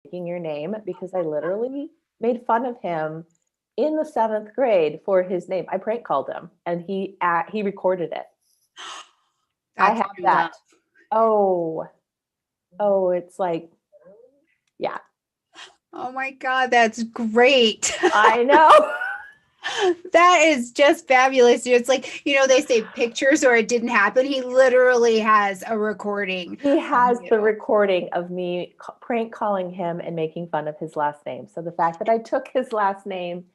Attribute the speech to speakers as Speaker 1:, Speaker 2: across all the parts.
Speaker 1: taking your name because I literally made fun of him in the 7th grade for his name. I prank called him and he recorded it. I
Speaker 2: That's
Speaker 1: have
Speaker 2: true love.
Speaker 1: that. Oh, it's like, yeah,
Speaker 2: Oh my God, that's great.
Speaker 1: I know.
Speaker 2: That is just fabulous. It's like, they say pictures or it didn't happen. He literally has a recording
Speaker 1: He
Speaker 2: of
Speaker 1: has
Speaker 2: you.
Speaker 1: the recording of me prank calling him and making fun of his last name. So the fact that I took his last name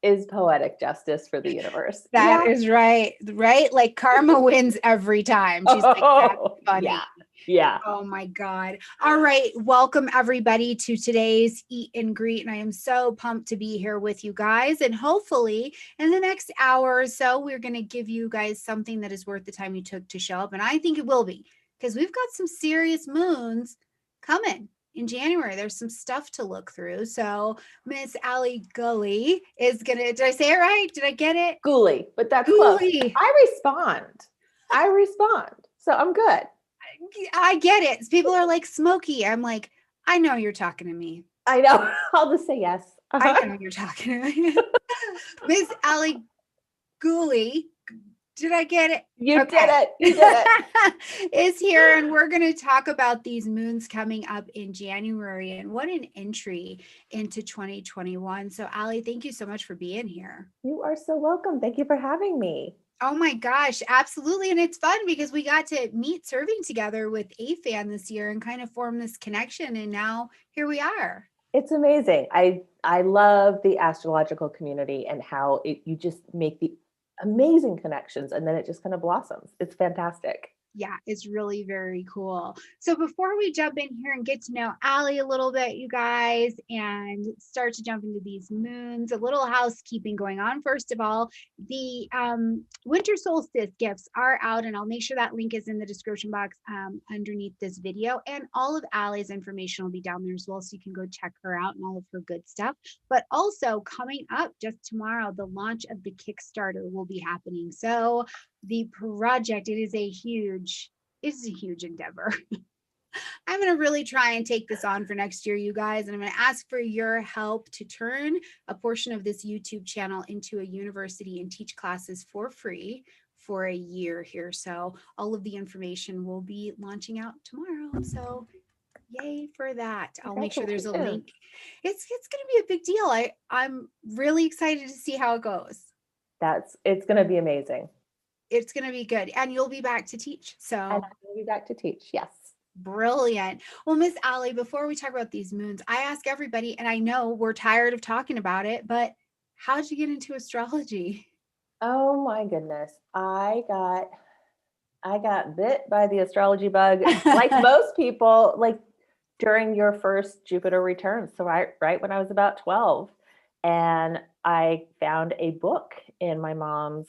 Speaker 1: is poetic justice for the universe.
Speaker 2: That
Speaker 1: Yeah.
Speaker 2: is right. Right? Like karma wins every time. She's like, that's funny.
Speaker 1: Yeah. Yeah.
Speaker 2: Oh my God. All right. Welcome everybody to today's Eat and Greet. And I am so pumped to be here with you guys. And hopefully in the next hour or so, we're going to give you guys something that is worth the time you took to show up. And I think it will be, because we've got some serious moons coming in January. There's some stuff to look through. So Miss Allie Gully is going to, did I say it right? Did I get it?
Speaker 1: Gully, but that's close.
Speaker 2: Gully.
Speaker 1: I respond. So I'm good.
Speaker 2: I get it. People are like Smokey. I'm like, I know you're talking to me.
Speaker 1: I know. I'll just say yes.
Speaker 2: I know you're talking to me. Miss Allie Gully. Did I get it?
Speaker 1: You did it. You did
Speaker 2: it. Is here, and we're going to talk about these moons coming up in January and what an entry into 2021. So, Allie, thank you so much for being here.
Speaker 1: You are so welcome. Thank you for having me.
Speaker 2: Oh my gosh, absolutely. And it's fun because we got to meet serving together with AFAN this year and kind of form this connection. And now here we are.
Speaker 1: It's amazing. I love the astrological community and how you just make the amazing connections and then it just kind of blossoms. It's fantastic.
Speaker 2: Yeah, it's really very cool. So before we jump in here and get to know Allie a little bit, you guys, and start to jump into these moons, a little housekeeping going on. First of all, the winter solstice gifts are out, and I'll make sure that link is in the description box underneath this video. And all of Allie's information will be down there as well, so you can go check her out and all of her good stuff. But also coming up just tomorrow, the launch of the Kickstarter will be happening. So the project, it's a huge endeavor. I'm going to really try and take this on for next year, you guys, and I'm going to ask for your help to turn a portion of this YouTube channel into a university and teach classes for free for a year here. So all of the information will be launching out tomorrow. So yay for that. I'll make sure there's a link. It's going to be a big deal. I'm really excited to see how it goes.
Speaker 1: It's going to be amazing.
Speaker 2: It's going to be good. And you'll be back to teach. So
Speaker 1: and I'm going to be back to teach. Yes.
Speaker 2: Brilliant. Well, Miss Allie, before we talk about these moons, I ask everybody, and I know we're tired of talking about it, but how'd you get into astrology?
Speaker 1: Oh my goodness. I got bit by the astrology bug like most people, like during your first Jupiter return. So right when I was about 12, and I found a book in my mom's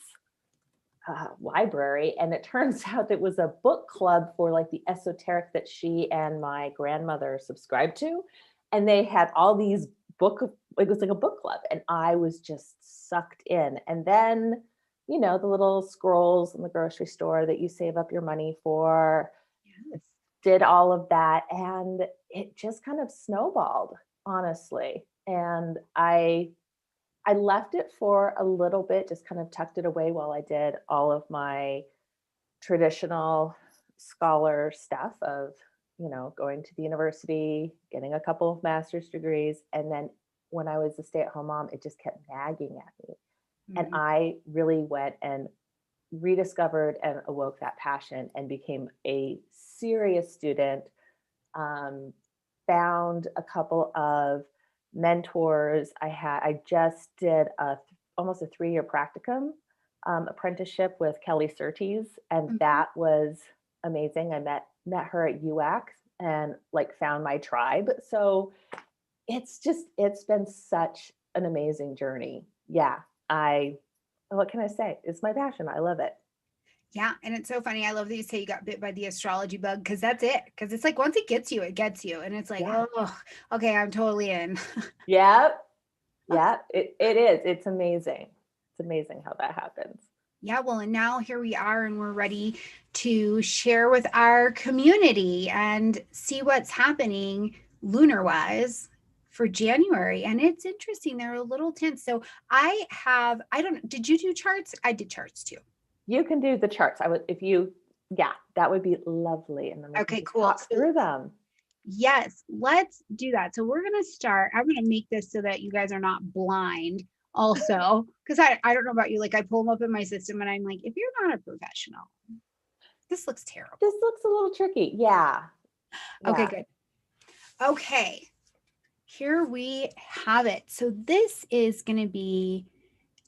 Speaker 1: library, and it turns out it was a book club for like the esoteric that she and my grandmother subscribed to, and they had all these it was like a book club, and I was just sucked in. And then the little scrolls in the grocery store that you save up your money for. Yes. Did all of that, and it just kind of snowballed, honestly. And I left it for a little bit, just kind of tucked it away while I did all of my traditional scholar stuff of, going to the university, getting a couple of master's degrees. And then when I was a stay-at-home mom, it just kept nagging at me. Mm-hmm. And I really went and rediscovered and awoke that passion and became a serious student, found a couple of mentors. I just did almost a 3-year practicum apprenticeship with Kelly Surtees, and mm-hmm. that was amazing. I met her at UX and found my tribe. So it's been such an amazing journey. Yeah, what can I say? It's my passion. I love it.
Speaker 2: Yeah. And it's so funny. I love that you say you got bit by the astrology bug, because that's it. Because it's like, once it gets you, it gets you. And it's like, yeah. Oh, okay, I'm totally in.
Speaker 1: Yep. Yeah, it is. It's amazing. It's amazing how that happens.
Speaker 2: Yeah. Well, and now here we are, and we're ready to share with our community and see what's happening lunar wise for January. And it's interesting. They're a little tense. So did you do charts? I did charts too.
Speaker 1: You can do the charts. That would be lovely. And then we
Speaker 2: Okay,
Speaker 1: can just
Speaker 2: cool.
Speaker 1: talk through them.
Speaker 2: Yes, let's do that. So we're going to start. I'm going to make this so that you guys are not blind also. Because I don't know about you. Like I pull them up in my system and I'm like, if you're not a professional, this looks terrible.
Speaker 1: This looks a little tricky. Yeah.
Speaker 2: Okay, good. Okay, here we have it. So this is going to be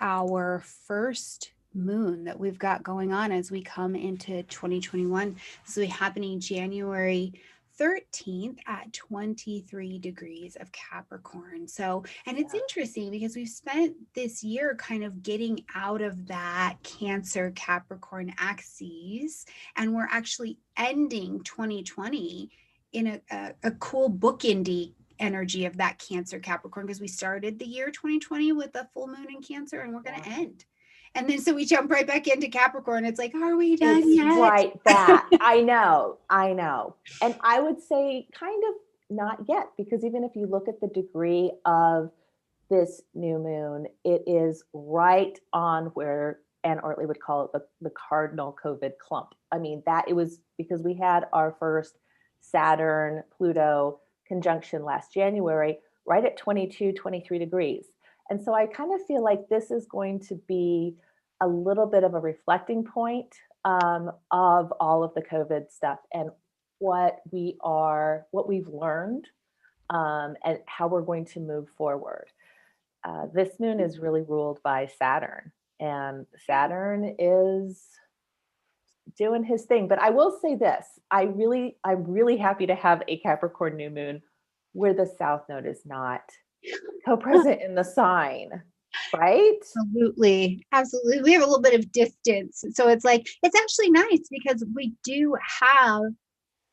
Speaker 2: our first moon that we've got going on as we come into 2021. This will be happening January 13th at 23 degrees of Capricorn. So, and it's interesting because we've spent this year kind of getting out of that Cancer Capricorn axes, and we're actually ending 2020 in a cool bookendy energy of that Cancer Capricorn, because we started the year 2020 with a full moon in Cancer, and we're going to end. And then so we jump right back into Capricorn. It's like, are we done yet?
Speaker 1: Right, that. I know. And I would say kind of not yet, because even if you look at the degree of this new moon, it is right on where Anne Ortley would call it the cardinal COVID clump. I mean, that it was because we had our first Saturn, Pluto conjunction last January, right at 22, 23 degrees. And so I kind of feel like this is going to be a little bit of a reflecting point of all of the COVID stuff and what we've learned and how we're going to move forward. This moon is really ruled by Saturn, and Saturn is doing his thing. But I will say this, I'm really happy to have a Capricorn new moon where the South Node is not co-present in the sign, right?
Speaker 2: Absolutely. We have a little bit of distance. So it's like, it's actually nice because we do have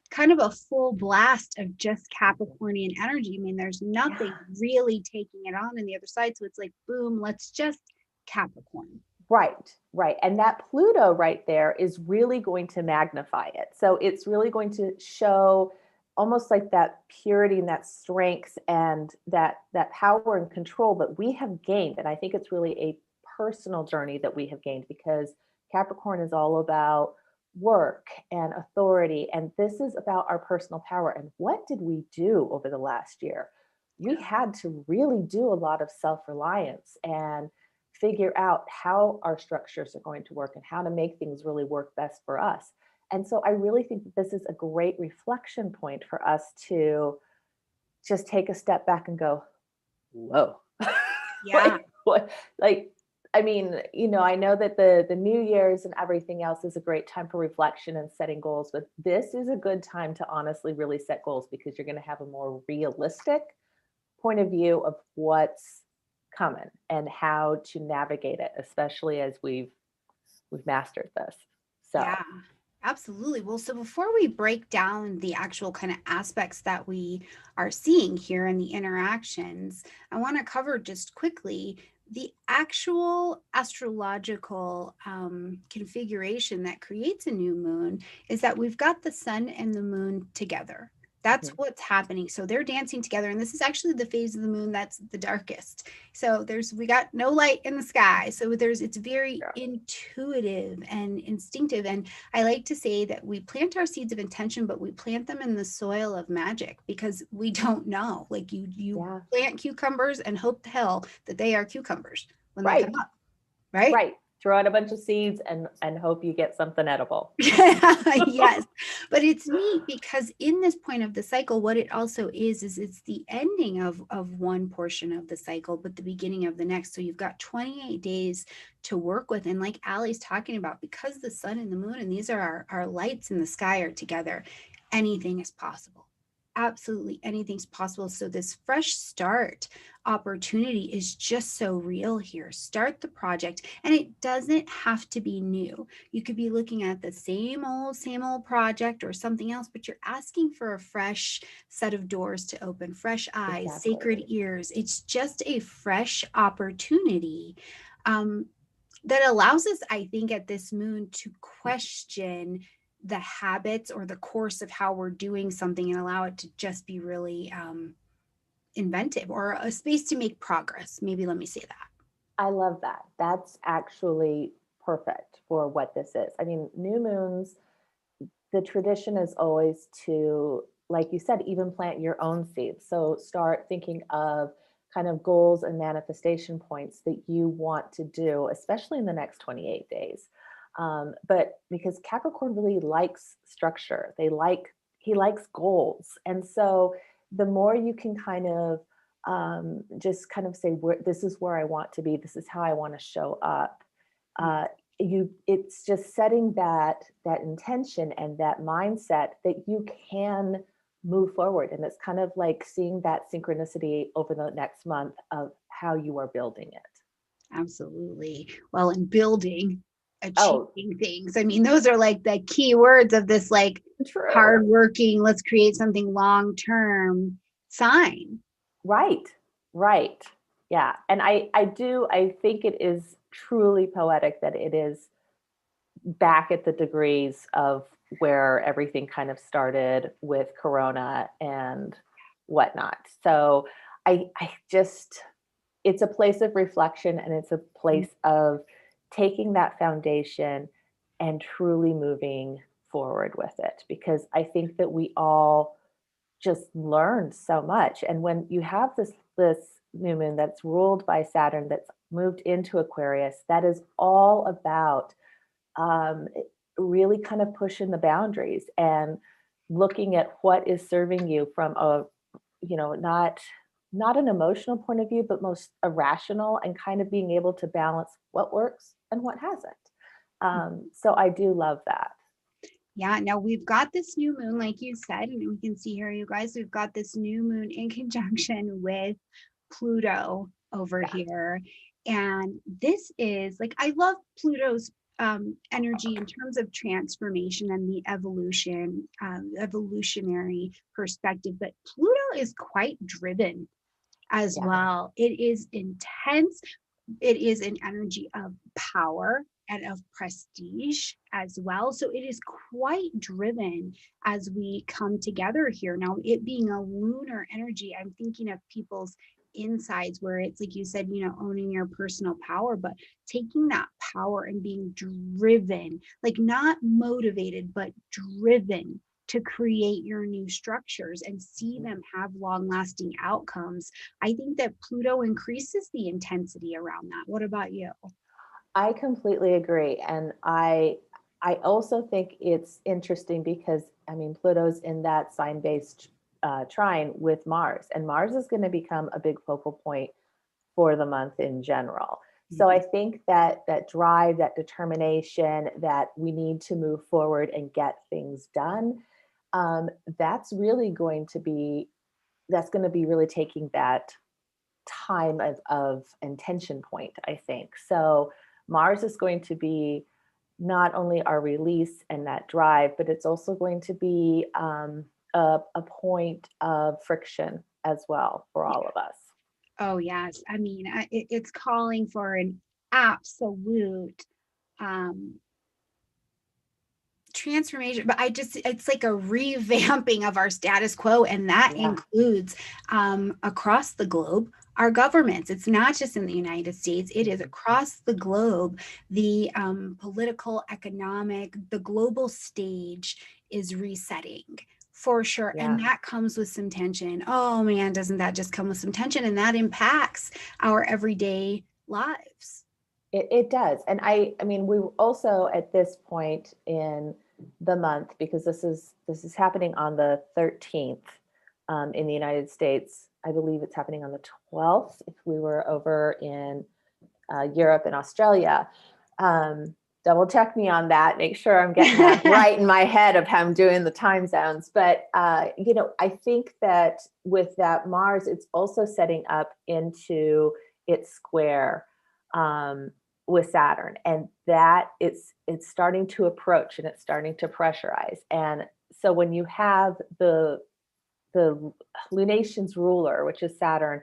Speaker 2: kind of a full blast of just Capricornian energy. I mean, there's nothing really taking it on the other side. So it's like, boom, let's just Capricorn.
Speaker 1: Right. And that Pluto right there is really going to magnify it. So it's really going to show almost like that purity and that strength and that power and control that we have gained. And I think it's really a personal journey that we have gained, because Capricorn is all about work and authority. And this is about our personal power. And what did we do over the last year? We had to really do a lot of self-reliance and figure out how our structures are going to work and how to make things really work best for us. And so I really think that this is a great reflection point for us to just take a step back and go, whoa.
Speaker 2: Yeah.
Speaker 1: I mean, I know that the New Year's and everything else is a great time for reflection and setting goals, but this is a good time to honestly really set goals, because you're going to have a more realistic point of view of what's coming and how to navigate it, especially as we've mastered this. So
Speaker 2: yeah, absolutely. Well, so before we break down the actual kind of aspects that we are seeing here and the interactions, I want to cover just quickly the actual astrological configuration that creates a new moon is that we've got the sun and the moon together. That's what's happening. So they're dancing together. And this is actually the phase of the moon that's the darkest. So we got no light in the sky. So it's very intuitive and instinctive. And I like to say that we plant our seeds of intention, but we plant them in the soil of magic, because we don't know. Like you plant cucumbers and hope to hell that they are cucumbers when they come up. Right.
Speaker 1: Throw out a bunch of seeds and hope you get something edible.
Speaker 2: Yes. But it's neat because in this point of the cycle, what it also is it's the ending of one portion of the cycle, but the beginning of the next. So you've got 28 days to work with. And like Allie's talking about, because the sun and the moon, and these are our lights in the sky, are together, anything is possible. Absolutely anything's possible. So this fresh start opportunity is just so real here. Start the project, and it doesn't have to be new. You could be looking at the same old project or something else, but you're asking for a fresh set of doors to open, fresh eyes, sacred ears. It's just a fresh opportunity that allows us, I think, at this moon to question the habits or the course of how we're doing something and allow it to just be really inventive, or a space to make progress. Maybe let me say that.
Speaker 1: I love that. That's actually perfect for what this is. I mean, new moons, the tradition is always to, like you said, even plant your own seeds. So start thinking of kind of goals and manifestation points that you want to do, especially in the next 28 days. But because Capricorn really likes structure, he likes goals. And so the more you can kind of just kind of say, this is where I want to be, this is how I want to show up. It's just setting that intention and that mindset that you can move forward. And it's kind of like seeing that synchronicity over the next month of how you are building it.
Speaker 2: Absolutely. Well, in building,
Speaker 1: Oh,
Speaker 2: achieving things. I mean, those are like the key words of this like
Speaker 1: true.
Speaker 2: hardworking, let's create something long term sign.
Speaker 1: Right. Right. Yeah. And I think it is truly poetic that it is back at the degrees of where everything kind of started with Corona and whatnot. So I just, it's a place of reflection, and it's a place of taking that foundation and truly moving forward with it, because I think that we all just learned so much. And when you have this new moon that's ruled by Saturn, that's moved into Aquarius, that is all about um, really kind of pushing the boundaries and looking at what is serving you from a, not an emotional point of view, but most a rational, and kind of being able to balance what works and what hasn't. So I do love that.
Speaker 2: Yeah, now we've got this new moon, like you said, and we can see here, you guys, we've got this new moon in conjunction with Pluto over
Speaker 1: Yeah.
Speaker 2: here. And this is like, I love Pluto's energy in terms of transformation and the evolutionary perspective, but Pluto is quite driven as
Speaker 1: Yeah.
Speaker 2: well. It is intense. It is an energy of power and of prestige as well. So it is quite driven as we come together here. Now, it being a lunar energy, I'm thinking of people's insides, where it's like you said, owning your personal power, but taking that power and being driven, like not motivated, but driven to create your new structures and see them have long lasting outcomes. I think that Pluto increases the intensity around that. What about you?
Speaker 1: I completely agree. And I also think it's interesting because, I mean, Pluto's in that sign-based trine with Mars, and Mars is going to become a big focal point for the month in general. So I think that drive, that determination, that we need to move forward and get things done, that's going to be really taking that time of intention point, I think. So Mars is going to be not only our release and that drive, but it's also going to be a point of friction as well for all of us.
Speaker 2: Oh, yes. I mean, it's calling for an absolute um, transformation, but it's like a revamping of our status quo. And that
Speaker 1: Yeah.
Speaker 2: includes across the globe, our governments. It's not just in the United States, it is across the globe. The political, economic, the global stage is resetting for sure.
Speaker 1: Yeah.
Speaker 2: And that comes with some tension. Oh man, doesn't that just come with some tension? And that impacts our everyday lives.
Speaker 1: It does. And I mean, we also at this point in the month, because this is happening on the 13th in the United States. I believe it's happening on the 12th if we were over in Europe and Australia. Double check me on that, make sure I'm getting that right in my head of how I'm doing the time zones. But, I think that with that Mars, it's also setting up into its square with Saturn, and that it's starting to approach and it's starting to pressurize. And so when you have the lunation's ruler, which is Saturn,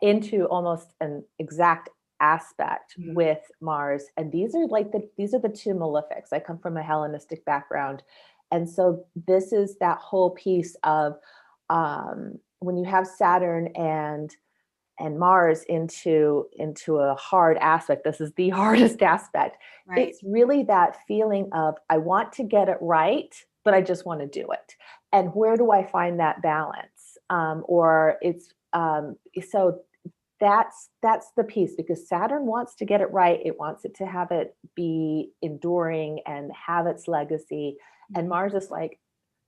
Speaker 1: into almost an exact aspect
Speaker 2: Mhm.
Speaker 1: with Mars. And these are the two malefics. I come from a Hellenistic background. And so this is that whole piece of when you have Saturn and Mars into a hard aspect. This is the hardest aspect.
Speaker 2: Right.
Speaker 1: It's really that feeling of I want to get it right, but I just want to do it. And where do I find that balance? Or it's so that's the piece, because Saturn wants to get it right. It wants it to have it be enduring and have its legacy. And
Speaker 2: Mhm.
Speaker 1: Mars is like,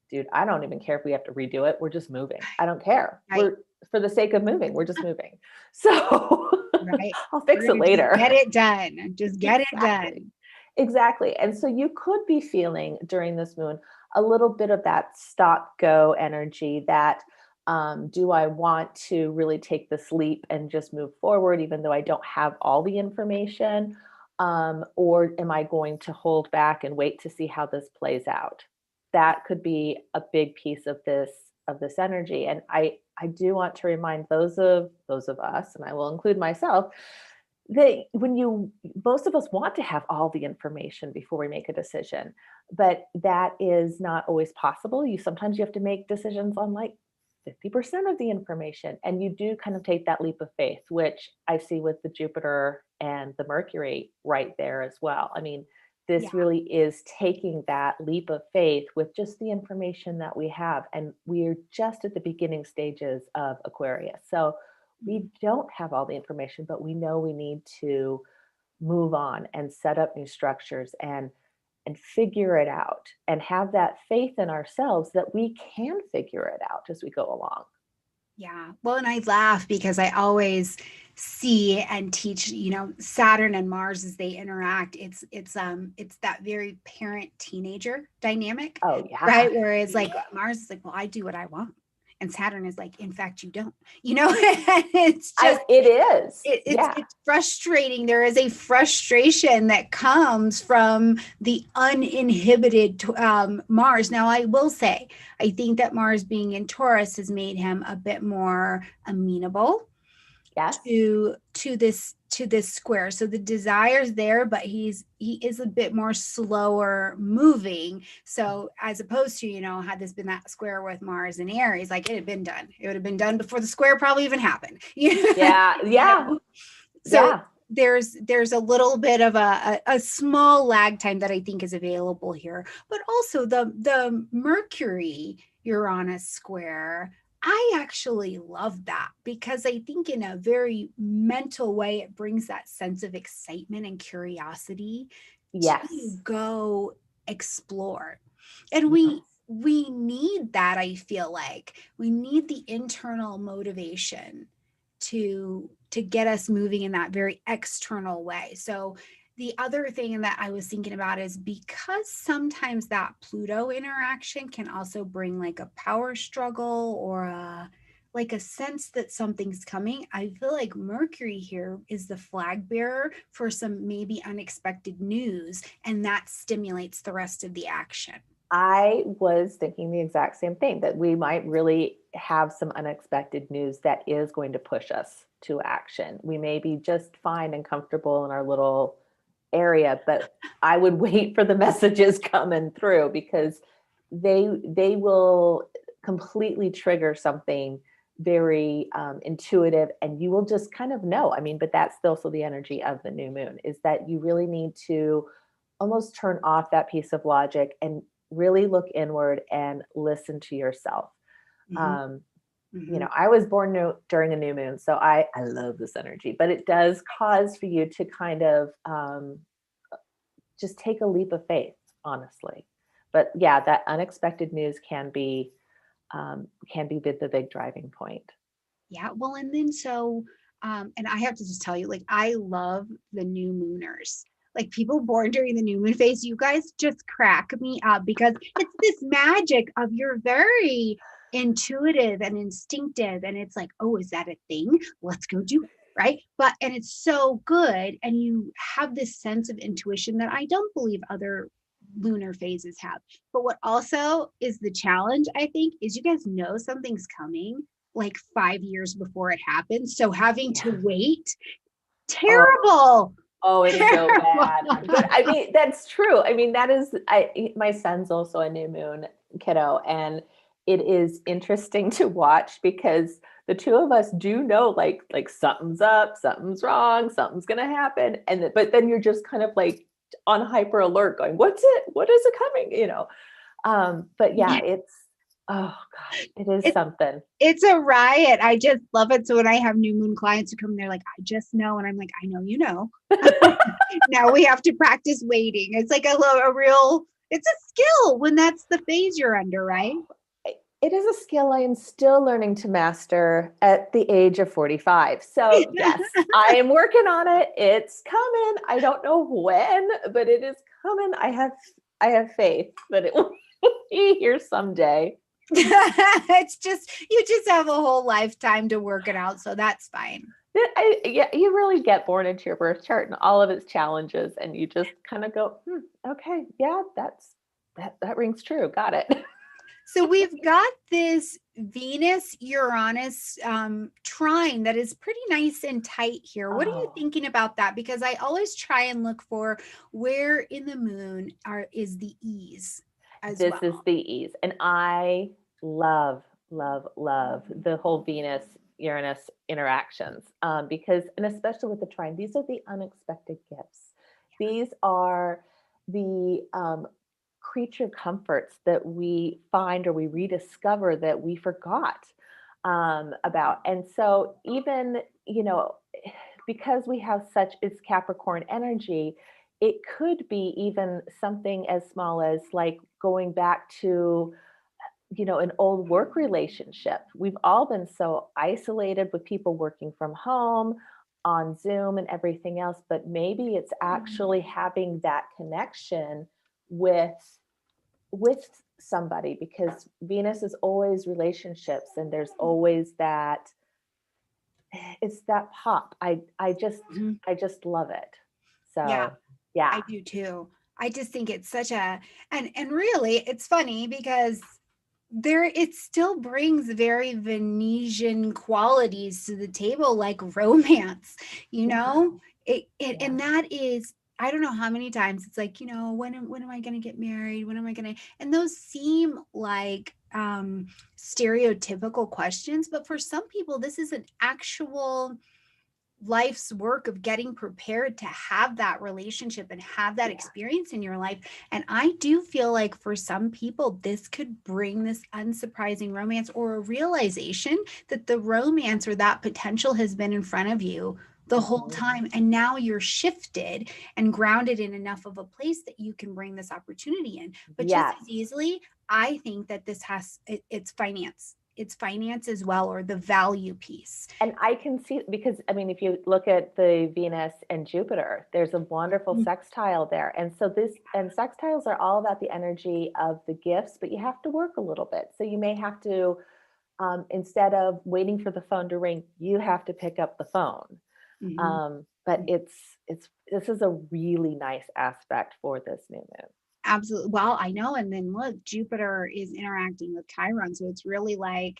Speaker 1: dude, I don't even care if we have to redo it. We're just moving. I don't care.
Speaker 2: Right.
Speaker 1: We're for the sake of moving. We're just moving. So
Speaker 2: Right.
Speaker 1: I'll
Speaker 2: We're
Speaker 1: fix it
Speaker 2: gonna just
Speaker 1: later.
Speaker 2: get it done. Just get it
Speaker 1: Exactly.
Speaker 2: done.
Speaker 1: Exactly. And so you could be feeling during this moon a little bit of that stop go energy, that do I want to really take this leap and just move forward, even though I don't have all the information? Or am I going to hold back and wait to see how this plays out? That could be a big piece of this energy. And I do want to remind those of us, and I will include myself, that most of us want to have all the information before we make a decision, but that is not always possible. Sometimes you have to make decisions on like 50% of the information, and you do kind of take that leap of faith, which I see with the Jupiter and the Mercury right there as well. I mean,
Speaker 2: Yeah.
Speaker 1: this really is taking that leap of faith with just the information that we have, and we're just at the beginning stages of Aquarius. So we don't have all the information, but we know we need to move on and set up new structures and figure it out, and have that faith in ourselves that we can figure it out as we go along.
Speaker 2: Yeah. Well, and I laugh because I always see and teach, Saturn and Mars as they interact. It's that very parent teenager dynamic,
Speaker 1: Oh yeah.
Speaker 2: right? Whereas like Mars is like, well, I do what I want. And Saturn is like, in fact, you don't, it's just
Speaker 1: It is.
Speaker 2: it's
Speaker 1: Yeah.
Speaker 2: it's frustrating. There is a frustration that comes from the uninhibited Mars. Now, I will say, I think that Mars being in Taurus has made him a bit more amenable
Speaker 1: Yes.
Speaker 2: to this square. So the desire's there, but he is a bit more slower moving. So as opposed to, had this been that square with Mars and Aries, like it had been done. It would have been done before the square probably even happened.
Speaker 1: Yeah. Yeah.
Speaker 2: So
Speaker 1: Yeah.
Speaker 2: there's a little bit of a small lag time that I think is available here, but also the Mercury Uranus square. I actually love that because I think in a very mental way, it brings that sense of excitement and curiosity
Speaker 1: Yes.
Speaker 2: to go explore. And
Speaker 1: Yes.
Speaker 2: we need that. I feel like we need the internal motivation to get us moving in that very external way. So the other thing that I was thinking about is because sometimes that Pluto interaction can also bring like a power struggle or like a sense that something's coming. I feel like Mercury here is the flag bearer for some maybe unexpected news, and that stimulates the rest of the action.
Speaker 1: I was thinking the exact same thing, that we might really have some unexpected news that is going to push us to action. We may be just fine and comfortable in our little area, but I would wait for the messages coming through, because they will completely trigger something very intuitive, and you will just kind of know. I mean, but that's also the energy of the new moon, is that you really need to almost turn off that piece of logic and really look inward and listen to yourself.
Speaker 2: Mhm,
Speaker 1: Um,
Speaker 2: mhm.
Speaker 1: I was born during a new moon, so I love this energy, but it does cause for you to kind of just take a leap of faith, honestly. But yeah, that unexpected news can be the big driving point.
Speaker 2: Yeah, well, and then and I have to just tell you, like, I love the new mooners. Like people born during the new moon phase, you guys just crack me up because it's this magic of you're very intuitive and instinctive. And it's like, oh, is that a thing? Let's go do it. Right. And it's so good. And you have this sense of intuition that I don't believe other lunar phases have. But what also is the challenge, I think, is you guys know something's coming like 5 years before it happens. So having to
Speaker 1: Yeah.
Speaker 2: wait terrible.
Speaker 1: Oh, it's so bad.
Speaker 2: Terrible.
Speaker 1: But I mean, that's true. I mean, my son's also a new moon kiddo, and it is interesting to watch because the two of us do know like something's up, something's wrong, something's gonna happen. But then you're just kind of like on hyper alert going, what's it? What is it coming? But yeah, it's oh gosh, it is
Speaker 2: It's
Speaker 1: something.
Speaker 2: it's a riot. I just love it. So when I have new moon clients who come, they're like, I just know. And I'm like, I know you know. Now we have to practice waiting. It's like a real, it's a skill when that's the phase you're under, right?
Speaker 1: It is a skill I am still learning to master at the age of 45. So yes, I am working on it. It's coming. I don't know when, but it is coming. I have faith that it will be here someday.
Speaker 2: It's just, you just have a whole lifetime to work it out. So that's fine.
Speaker 1: Yeah, you really get born into your birth chart and all of its challenges, and you just kind of go, okay, yeah, that rings true. Got it.
Speaker 2: So we've got this Venus Uranus trine that is pretty nice and tight here. What are you thinking about that? Because I always try and look for where in the moon is the ease as well.
Speaker 1: This is the ease. And I love, love, love the whole Venus Uranus interactions because, and especially with the trine, these are the unexpected gifts. These are the creature comforts that we find or we rediscover that we forgot about. And so even, because we have such, it's Capricorn energy, it could be even something as small as like going back to an old work relationship. We've all been so isolated with people working from home on Zoom and everything else, but maybe it's actually having that connection with somebody, because Venus is always relationships, and there's always that, it's that pop. I just love it. So yeah,
Speaker 2: I do too. I just think it's such a, and really it's funny because it still brings very Venetian qualities to the table, like romance, and that is, I don't know how many times it's like, when am I going to get married? When am I going to, and those seem like stereotypical questions, but for some people, this is an actual life's work of getting prepared to have that relationship and have that experience in your life. And I do feel like for some people, this could bring this unsurprising romance or a realization that the romance or that potential has been in front of you the whole time. And now you're shifted and grounded in enough of a place that you can bring this opportunity in. But just as easily, I think that it's finance. It's finance as well, or the value piece.
Speaker 1: And I can see, because I mean, if you look at the Venus and Jupiter, there's a wonderful sextile there. And so and sextiles are all about the energy of the gifts, but you have to work a little bit. So you may have to, instead of waiting for the phone to ring, you have to pick up the phone. But this is a really nice aspect for this new moon.
Speaker 2: Absolutely. Well, I know. And then look, Jupiter is interacting with Chiron. So it's really like,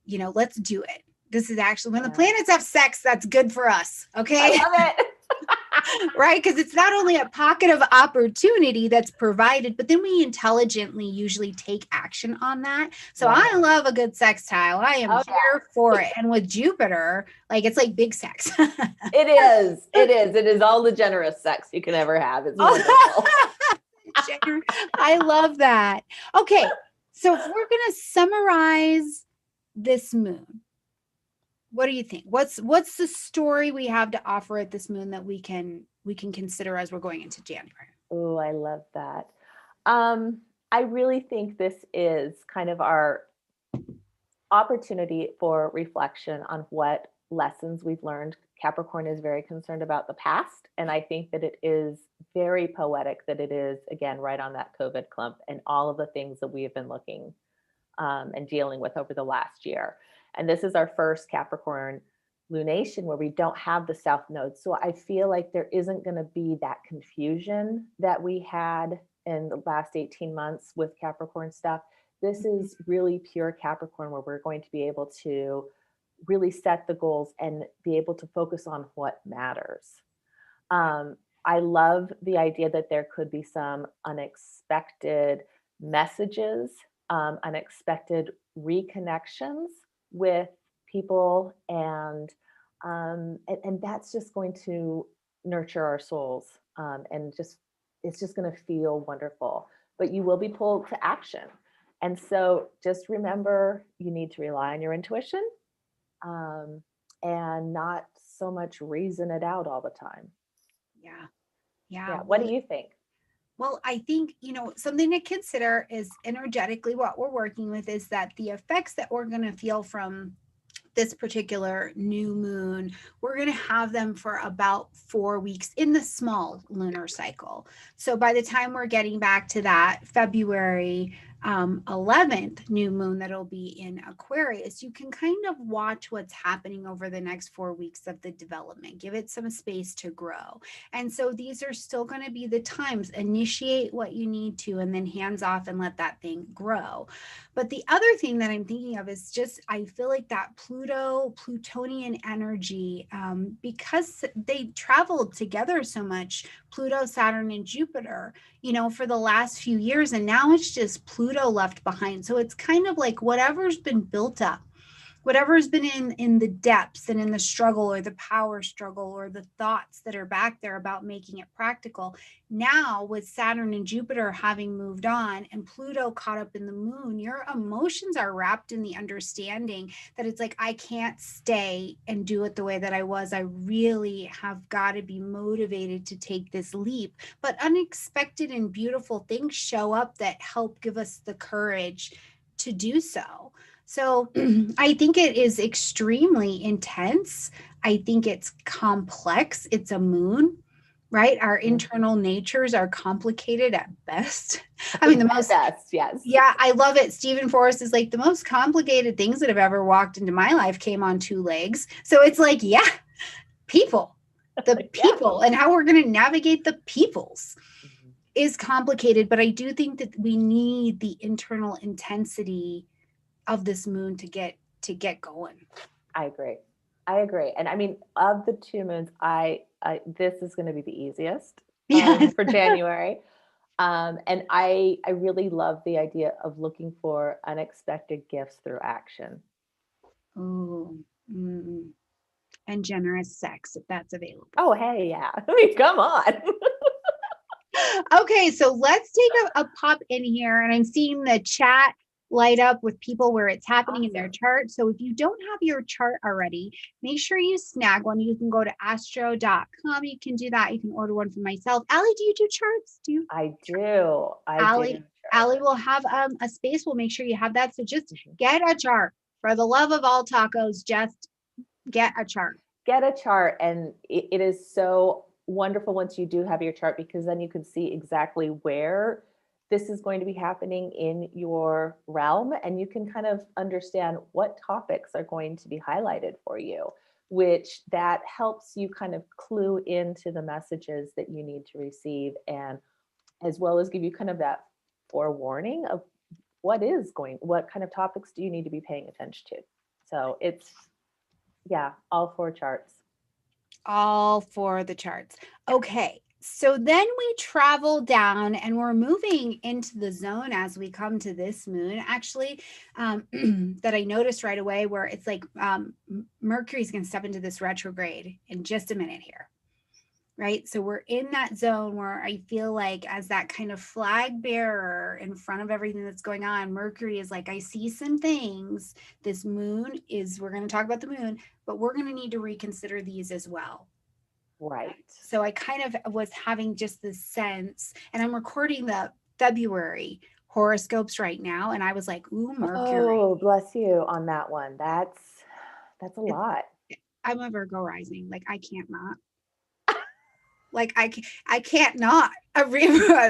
Speaker 2: let's do it. This is actually when the planets have sex, that's good for us. Okay.
Speaker 1: I love it.
Speaker 2: Right? Because it's not only a pocket of opportunity that's provided, but then we intelligently usually take action on that. So I love a good sextile. I am here for it. And with Jupiter, it's like big sex.
Speaker 1: It is. It is all the generous sex you can ever have. It's wonderful.
Speaker 2: I love that. Okay. So if we're going to summarize this moon, what do you think? What's the story we have to offer at this moon that we can consider as we're going into January?
Speaker 1: Oh, I love that. I really think this is kind of our opportunity for reflection on what lessons we've learned. Capricorn is very concerned about the past, and I think that it is very poetic that it is, again, right on that COVID clump and all of the things that we have been looking and dealing with over the last year. And this is our first Capricorn lunation where we don't have the South Node. So I feel like there isn't going to be that confusion that we had in the last 18 months with Capricorn stuff. This is really pure Capricorn where we're going to be able to really set the goals and be able to focus on what matters. I love the idea that there could be some unexpected messages, unexpected reconnections with people, and that's just going to nurture our souls, and just it's just going to feel wonderful. But you will be pulled to action, and so just remember you need to rely on your intuition, um, and not so much reason it out all the time.
Speaker 2: Yeah. Yeah.
Speaker 1: Yeah. What do you think?
Speaker 2: Well, I think, something to consider is energetically what we're working with is that the effects that we're going to feel from this particular new moon, we're going to have them for about 4 weeks in the small lunar cycle. So by the time we're getting back to that February 11th new moon that'll be in Aquarius, you can kind of watch what's happening over the next 4 weeks of the development, give it some space to grow. And so these are still going to be the times, initiate what you need to, and then hands off and let that thing grow. But the other thing that I'm thinking of is just, I feel like that Plutonian energy, because they traveled together so much, Pluto, Saturn, and Jupiter, for the last few years, and now it's just Pluto left behind. So it's kind of like whatever's been built up, whatever's been in the depths and in the struggle or the power struggle or the thoughts that are back there about making it practical. Now with Saturn and Jupiter having moved on and Pluto caught up in the moon, your emotions are wrapped in the understanding that it's like, I can't stay and do it the way that I was. I really have got to be motivated to take this leap. But unexpected and beautiful things show up that help give us the courage to do so. So I think it is extremely intense. I think it's complex. It's a moon, right? Our internal natures are complicated at best. I mean, the most
Speaker 1: best, yes.
Speaker 2: Yeah, I love it. Stephen Forrest is like, the most complicated things that have ever walked into my life came on 2 legs. So it's like, yeah, people, the people, and how we're going to navigate the peoples is complicated. But I do think that we need the internal intensity of this moon to get going.
Speaker 1: I agree. And I mean, of the 2 moons, this is going to be the easiest for January. And I really love the idea of looking for unexpected gifts through action.
Speaker 2: Oh, and generous sex if that's available.
Speaker 1: Oh, hey, yeah. I mean, come on.
Speaker 2: Okay, so let's take a pop in here, and I'm seeing the chat light up with people where it's happening in their chart. So if you don't have your chart already, make sure you snag one. You can go to astro.com. You can do that. You can order one for myself. Allie, do you do charts?
Speaker 1: I do.
Speaker 2: Allie will have a space. We'll make sure you have that. So just get a chart. For the love of all tacos, just get a chart.
Speaker 1: Get a chart. And it is so wonderful once you do have your chart, because then you can see exactly where this is going to be happening in your realm, and you can kind of understand what topics are going to be highlighted for you, which that helps you kind of clue into the messages that you need to receive, and as well as give you kind of that forewarning of what kind of topics do you need to be paying attention to. So it's, all 4 charts.
Speaker 2: All 4 of the charts. Okay. So then we travel down and we're moving into the zone as we come to this moon, actually, that I noticed right away, where it's like Mercury's going to step into this retrograde in just a minute here, right? So we're in that zone where I feel like, as that kind of flag bearer in front of everything that's going on, Mercury is like, I see some things. This moon is, we're going to talk about the moon, but we're going to need to reconsider these as well.
Speaker 1: Right.
Speaker 2: So I kind of was having just this sense, and I'm recording the February horoscopes right now, and I was like, ooh, Mercury.
Speaker 1: Oh, bless you on that one. That's a lot.
Speaker 2: I'm a Virgo rising. Like, I can't not. Like, I can't not. I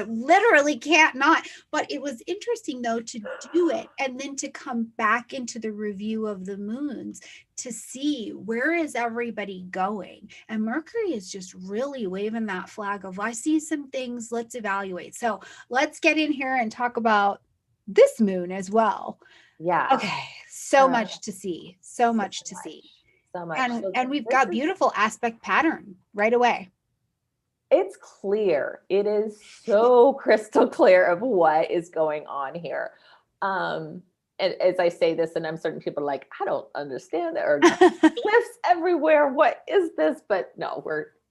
Speaker 2: literally can't not. But it was interesting, though, to do it and then to come back into the review of the moons to see where is everybody going. And Mercury is just really waving that flag of, I see some things, let's evaluate. So let's get in here and talk about this moon as well.
Speaker 1: Yeah.
Speaker 2: Okay. So much to see, so much to see.
Speaker 1: So much.
Speaker 2: And we've got beautiful aspect pattern right away.
Speaker 1: It's clear. It is so crystal clear of what is going on here. And as I say this, and I'm certain people are like, I don't understand it, or cliffs everywhere. What is this? But no,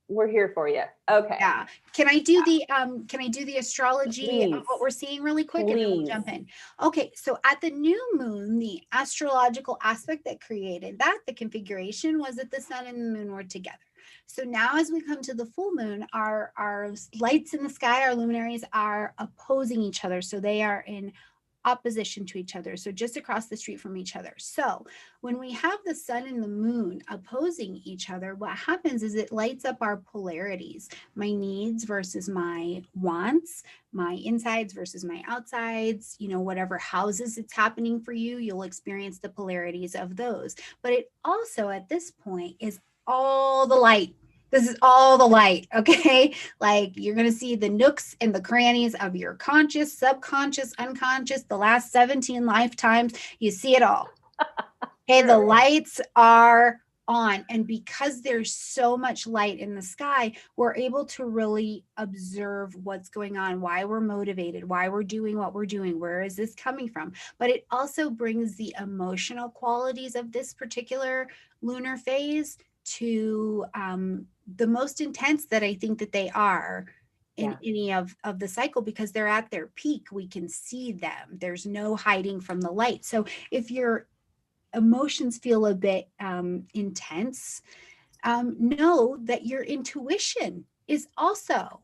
Speaker 1: we're here for you. Okay.
Speaker 2: Yeah. Can I do the astrology
Speaker 1: Please.
Speaker 2: of what we're seeing really quick?
Speaker 1: Please.
Speaker 2: And then we'll jump in. Okay. So at the new moon, the astrological aspect that created that, the configuration, was that the sun and the moon were together. So now as we come to the full moon, our lights in the sky, our luminaries, are opposing each other. So they are in opposition to each other. So just across the street from each other. So when we have the sun and the moon opposing each other, what happens is it lights up our polarities, my needs versus my wants, my insides versus my outsides, you know, whatever houses it's happening for you, you'll experience the polarities of those. But it also at this point is all the light. This is all the light, okay? Like you're going to see the nooks and the crannies of your conscious, subconscious, unconscious, the last 17 lifetimes. You see it all. Okay, the lights are on. And because there's so much light in the sky, we're able to really observe what's going on, why we're motivated, why we're doing what we're doing, where is this coming from? But it also brings the emotional qualities of this particular lunar phase to the most intense that I think that they are in any of the cycle, because they're at their peak. We can see them. There's no hiding from the light. So if your emotions feel a bit intense, know that your intuition is also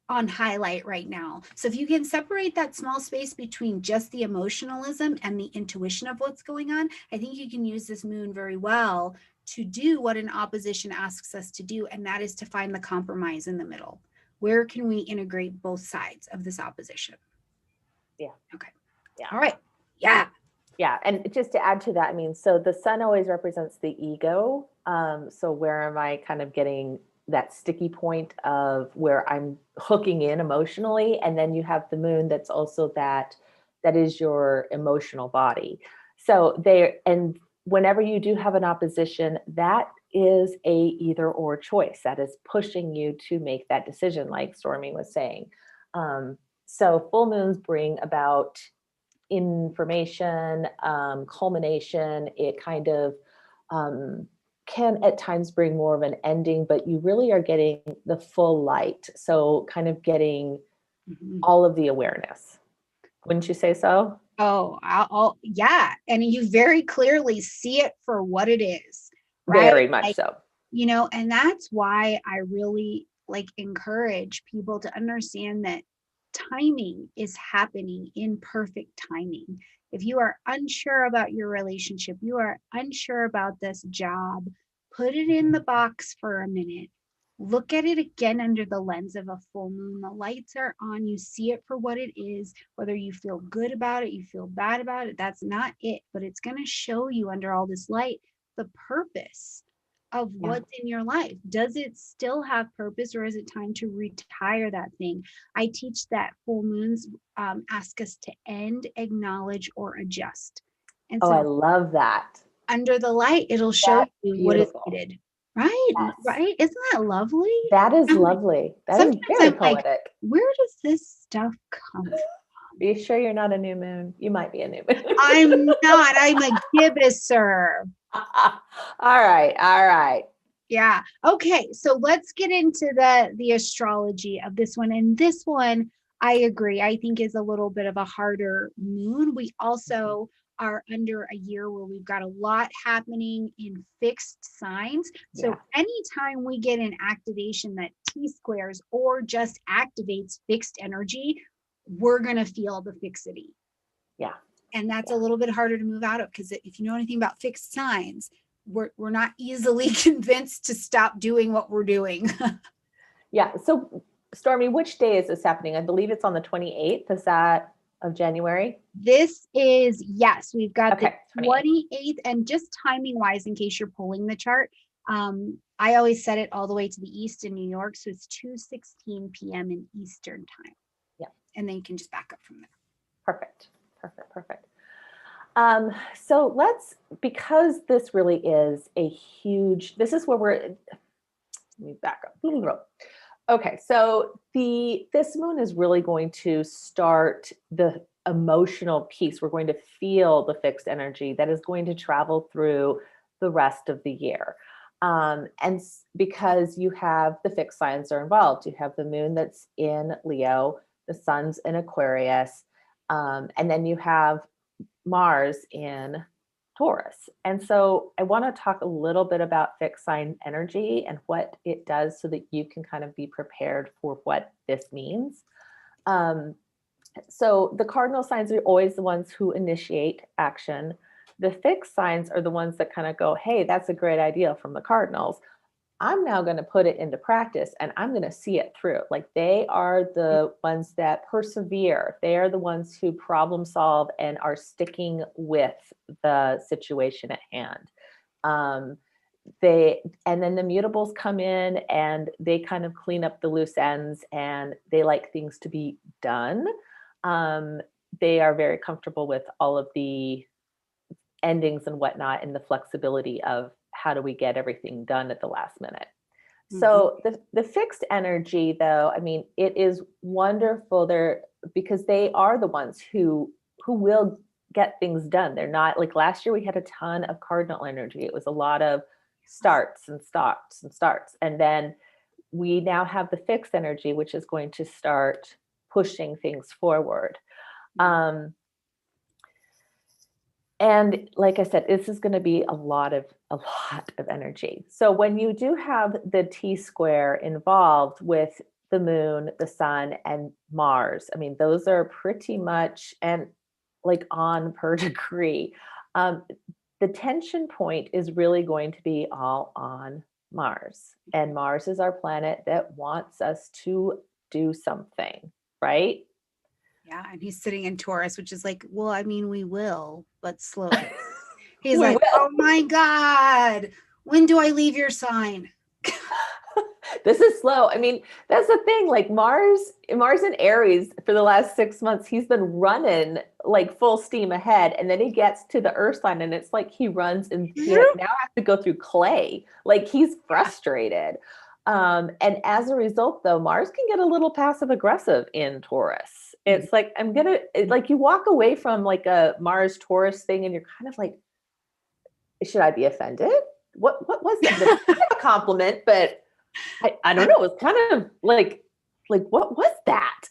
Speaker 2: on highlight right now. So if you can separate that small space between just the emotionalism and the intuition of what's going on, I think you can use this moon very well to do what an opposition asks us to do, and that is to find the compromise in the middle. Where can we integrate both sides of this opposition?
Speaker 1: Yeah.
Speaker 2: Okay.
Speaker 1: Yeah.
Speaker 2: All right. Yeah.
Speaker 1: Yeah. And just to add to that, I mean, so the sun always represents the ego. So where am I kind of getting that sticky point of where I'm hooking in emotionally? And then you have the moon that's also that is your emotional body. So and whenever you do have an opposition, that is a either or choice that is pushing you to make that decision, like Stormy was saying. So full moons bring about information, culmination. It kind of can at times bring more of an ending, but you really are getting the full light. So kind of getting all of the awareness. Wouldn't you say so?
Speaker 2: Oh, yeah. And you very clearly see it for what it is, right?
Speaker 1: Very much so.
Speaker 2: You know, and that's why I really encourage people to understand that timing is happening in perfect timing. If you are unsure about your relationship, you are unsure about this job, put it in the box for a minute. Look at it again under the lens of a full moon. The lights are on. You see it for what it is, whether you feel good about it, you feel bad about it. That's not it, but it's going to show you under all this light the purpose of what's in your life. Does it still have purpose, or is it time to retire that thing? I teach that full moons ask us to end, acknowledge, or adjust. And so
Speaker 1: I love that.
Speaker 2: Under the light, it'll show you what is needed. Right? Yes. Right? Isn't that lovely?
Speaker 1: That is lovely. That is very poetic.
Speaker 2: Like, where does this stuff come from?
Speaker 1: Are you sure you're not a new moon? You might be a new moon.
Speaker 2: I'm not. I'm a gibbouser.
Speaker 1: All right.
Speaker 2: Yeah. Okay. So let's get into the astrology of this one. And this one, I agree, I think is a little bit of a harder moon. We also are under a year where we've got a lot happening in fixed signs. So anytime we get an activation that T-squares or just activates fixed energy, we're going to feel the fixity. Yeah. And that's a little bit harder to move out of, because if you know anything about fixed signs, we're not easily convinced to stop doing what we're doing.
Speaker 1: Yeah. So Stormy, which day is this happening? I believe it's on the 28th. Is that of January?
Speaker 2: This is, yes, we've got the
Speaker 1: 28th.
Speaker 2: 28th, and just timing wise, in case you're pulling the chart, I always set it all the way to the east in New York. So it's 2:16 p.m. in Eastern time.
Speaker 1: Yeah.
Speaker 2: And then you can just back up from there.
Speaker 1: Perfect. So because this really is a huge, this is where let me back up. Okay, so this moon is really going to start the emotional piece. We're going to feel the fixed energy that is going to travel through the rest of the year. Because you have the fixed signs are involved, you have the moon that's in Leo, the sun's in Aquarius, and then you have Mars in Taurus. And so I want to talk a little bit about fixed sign energy and what it does so that you can kind of be prepared for what this means. So the cardinal signs are always the ones who initiate action. The fixed signs are the ones that kind of go, hey, that's a great idea from the cardinals. I'm now going to put it into practice and I'm going to see it through. Like they are the ones that persevere. They are the ones who problem solve and are sticking with the situation at hand. And then the mutables come in and they kind of clean up the loose ends and they like things to be done. They are very comfortable with all of the endings and whatnot and the flexibility of how do we get everything done at the last minute. So the fixed energy, though, I mean, it is wonderful there because they are the ones who will get things done. They're not like last year we had a ton of cardinal energy. It was a lot of starts and stops and starts. And then we now have the fixed energy, which is going to start pushing things forward. And like I said, this is going to be a lot of energy. So when you do have the T square involved with the moon, the sun, and Mars, I mean, those are pretty much and like on per degree. The tension point is really going to be all on Mars. And Mars is our planet that wants us to do something, right?
Speaker 2: Yeah, and he's sitting in Taurus, which is like, well, I mean, we will, but slowly. He's
Speaker 1: We
Speaker 2: like,
Speaker 1: will.
Speaker 2: oh my God, when do I leave your sign?
Speaker 1: This is slow. I mean, that's the thing. Like Mars in Aries for the last 6 months, he's been running like full steam ahead. And then he gets to the Earth sign and it's like he runs and he now has to go through clay. Like he's frustrated. And as a result, though, Mars can get a little passive aggressive in Taurus. It's like, like you walk away from like a Mars Taurus thing and you're kind of like, should I be offended? What was that? That's kind of a compliment, but I don't know. It's kind of like what was that?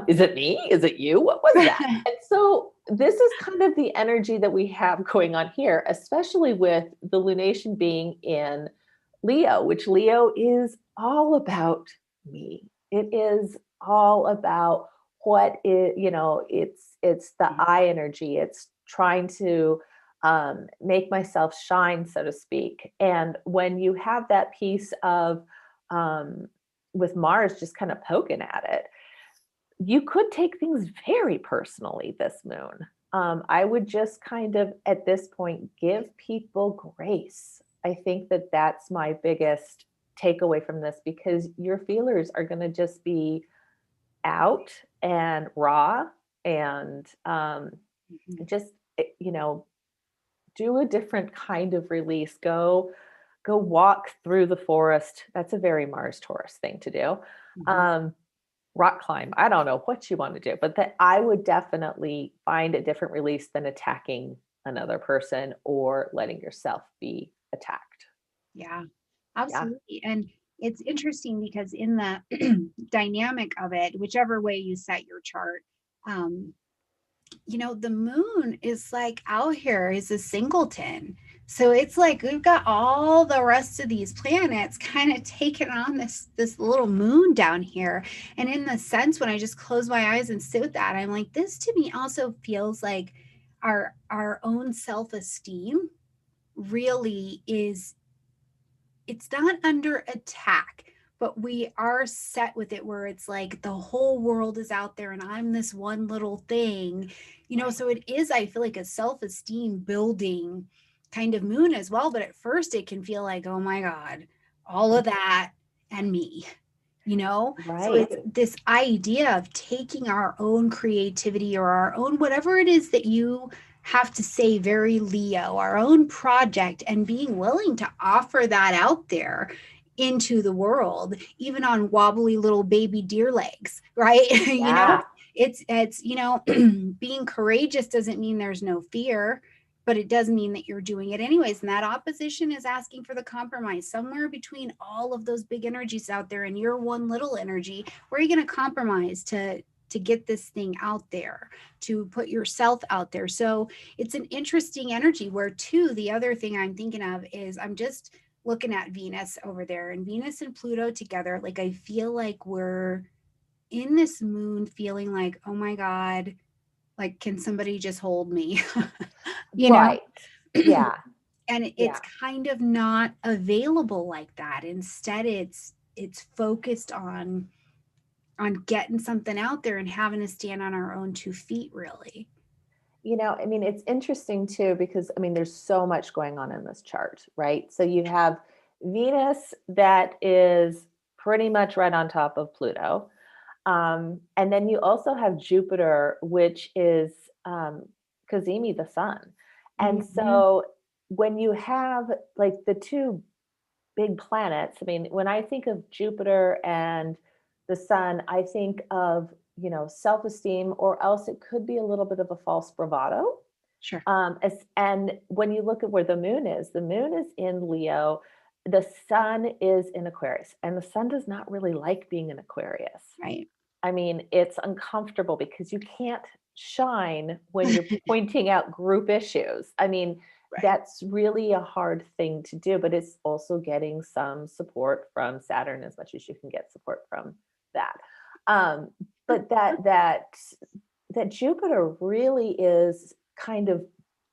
Speaker 1: Is it me? Is it you? What was that? And so this is kind of the energy that we have going on here, especially with the lunation being in Leo, which Leo is all about me. It is all about what is, it's the I energy. It's trying to make myself shine, so to speak. And when you have that piece of with Mars just kind of poking at it, you could take things very personally this moon. I would just kind of at this point give people grace. I think that that's my biggest takeaway from this because your feelers are going to just be out and raw and just do a different kind of release. Go walk through the forest. That's a very Mars Taurus thing to do. Rock climb. I don't know what you want to do, but that I would definitely find a different release than attacking another person or letting yourself be attacked.
Speaker 2: Yeah, absolutely. Yeah. And it's interesting because in the dynamic of it, whichever way you set your chart, the moon is like out here is a singleton. So it's like we've got all the rest of these planets kind of taking on this little moon down here. And in the sense, when I just close my eyes and sit with that, I'm like, this to me also feels like our own self-esteem really is, it's not under attack, but we are set with it where it's like the whole world is out there and I'm this one little thing, so it is, I feel like a self-esteem building kind of moon as well. But at first it can feel like, oh my God, all of that and me,
Speaker 1: Right.
Speaker 2: So it's this idea of taking our own creativity or our own, whatever it is that you have to say very Leo, our own project, and being willing to offer that out there into the world, even on wobbly little baby deer legs, right? You know,
Speaker 1: Yeah.
Speaker 2: it's, you know, being courageous doesn't mean there's no fear, but it does mean that you're doing it anyways. And that opposition is asking for the compromise somewhere between all of those big energies out there and your one little energy. Where are you going to compromise to get this thing out there, to put yourself out there? So it's an interesting energy where, too, the other thing I'm thinking of is I'm just looking at Venus over there, and Venus and Pluto together. Like, I feel like we're in this moon feeling like, oh my God, like, can somebody just hold me? You know?
Speaker 1: Right. Yeah.
Speaker 2: And it's
Speaker 1: Yeah.
Speaker 2: kind of not available like that. Instead, it's focused on getting something out there and having to stand on our own 2 feet, really.
Speaker 1: You know, I mean, it's interesting too, because I mean, there's so much going on in this chart, right? So you have Venus that is pretty much right on top of Pluto. And then you also have Jupiter, which is Cazimi, the sun. And
Speaker 2: Mhm.
Speaker 1: so when you have like the two big planets, I mean, when I think of Jupiter and the sun, I think of, you know, self-esteem, or else it could be a little bit of a false bravado.
Speaker 2: Sure.
Speaker 1: And when you look at where the moon is in Leo, the sun is in Aquarius, and the sun does not really like being in Aquarius.
Speaker 2: Right.
Speaker 1: I mean, it's uncomfortable because you can't shine when you're pointing out group issues. I mean,
Speaker 2: Right.
Speaker 1: that's really a hard thing to do, but it's also getting some support from Saturn as much as you can get support from that. Um, but that Jupiter really is kind of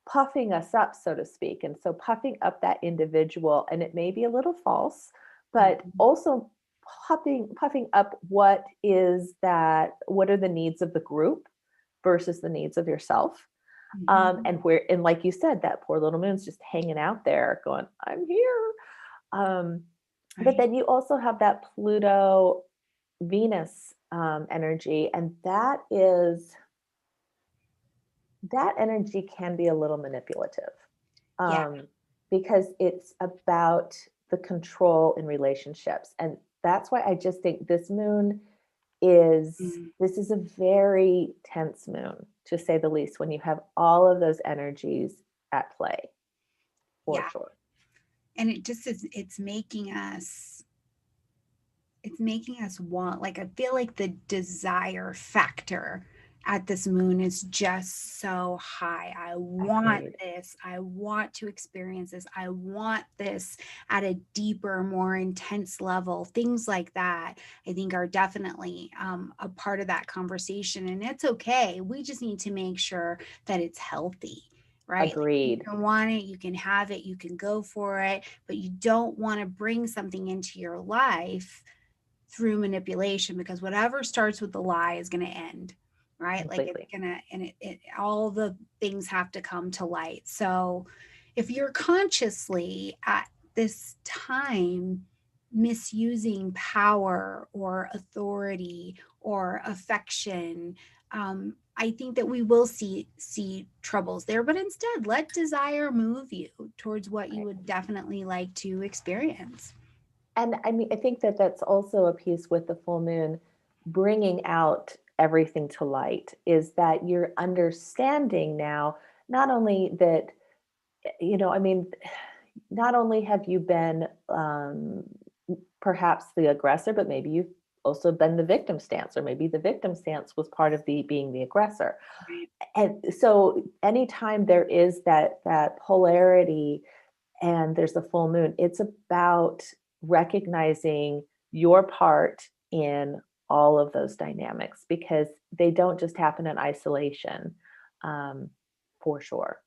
Speaker 1: puffing us up, so to speak. And so puffing up that individual, and it may be a little false, but
Speaker 2: Mhm.
Speaker 1: also puffing up what are the needs of the group versus the needs of yourself.
Speaker 2: Mhm.
Speaker 1: And like you said, that poor little moon's just hanging out there going, I'm here. Um, but
Speaker 2: Right.
Speaker 1: then you also have that Pluto Venus energy, and that energy can be a little manipulative,
Speaker 2: Yeah.
Speaker 1: um, because it's about the control in relationships. And that's why I just think
Speaker 2: Mm.
Speaker 1: this is a very tense moon, to say the least, when you have all of those energies at play, for
Speaker 2: Yeah.
Speaker 1: sure.
Speaker 2: And it just is, it's making us want, like, I feel like the desire factor at this moon is just so high. I want
Speaker 1: Agreed.
Speaker 2: this. I want to experience this. I want this at a deeper, more intense level. Things like that, I think, are definitely a part of that conversation. And it's okay. We just need to make sure that it's healthy, right? Like, you
Speaker 1: Agreed.
Speaker 2: can want it, you can have it, you can go for it, but you don't want to bring something into your life through manipulation, because whatever starts with the lie is going to end, right? Like, it's
Speaker 1: Completely.
Speaker 2: gonna, and all the things have to come to light. So if you're consciously at this time misusing power or authority or affection, I think that we will see troubles there. But instead, let desire move you towards what you
Speaker 1: Right.
Speaker 2: would definitely like to experience.
Speaker 1: And I mean, I think that that's also a piece with the full moon bringing out everything to light, is that you're understanding now, not only that, you know, I mean, not only have you been perhaps the aggressor, but maybe you've also been the victim stance, or maybe the victim stance was part of the being the aggressor.
Speaker 2: Right.
Speaker 1: And so anytime there is that polarity and there's the full moon, it's about recognizing your part in all of those dynamics, because they don't just happen in isolation, um, for sure.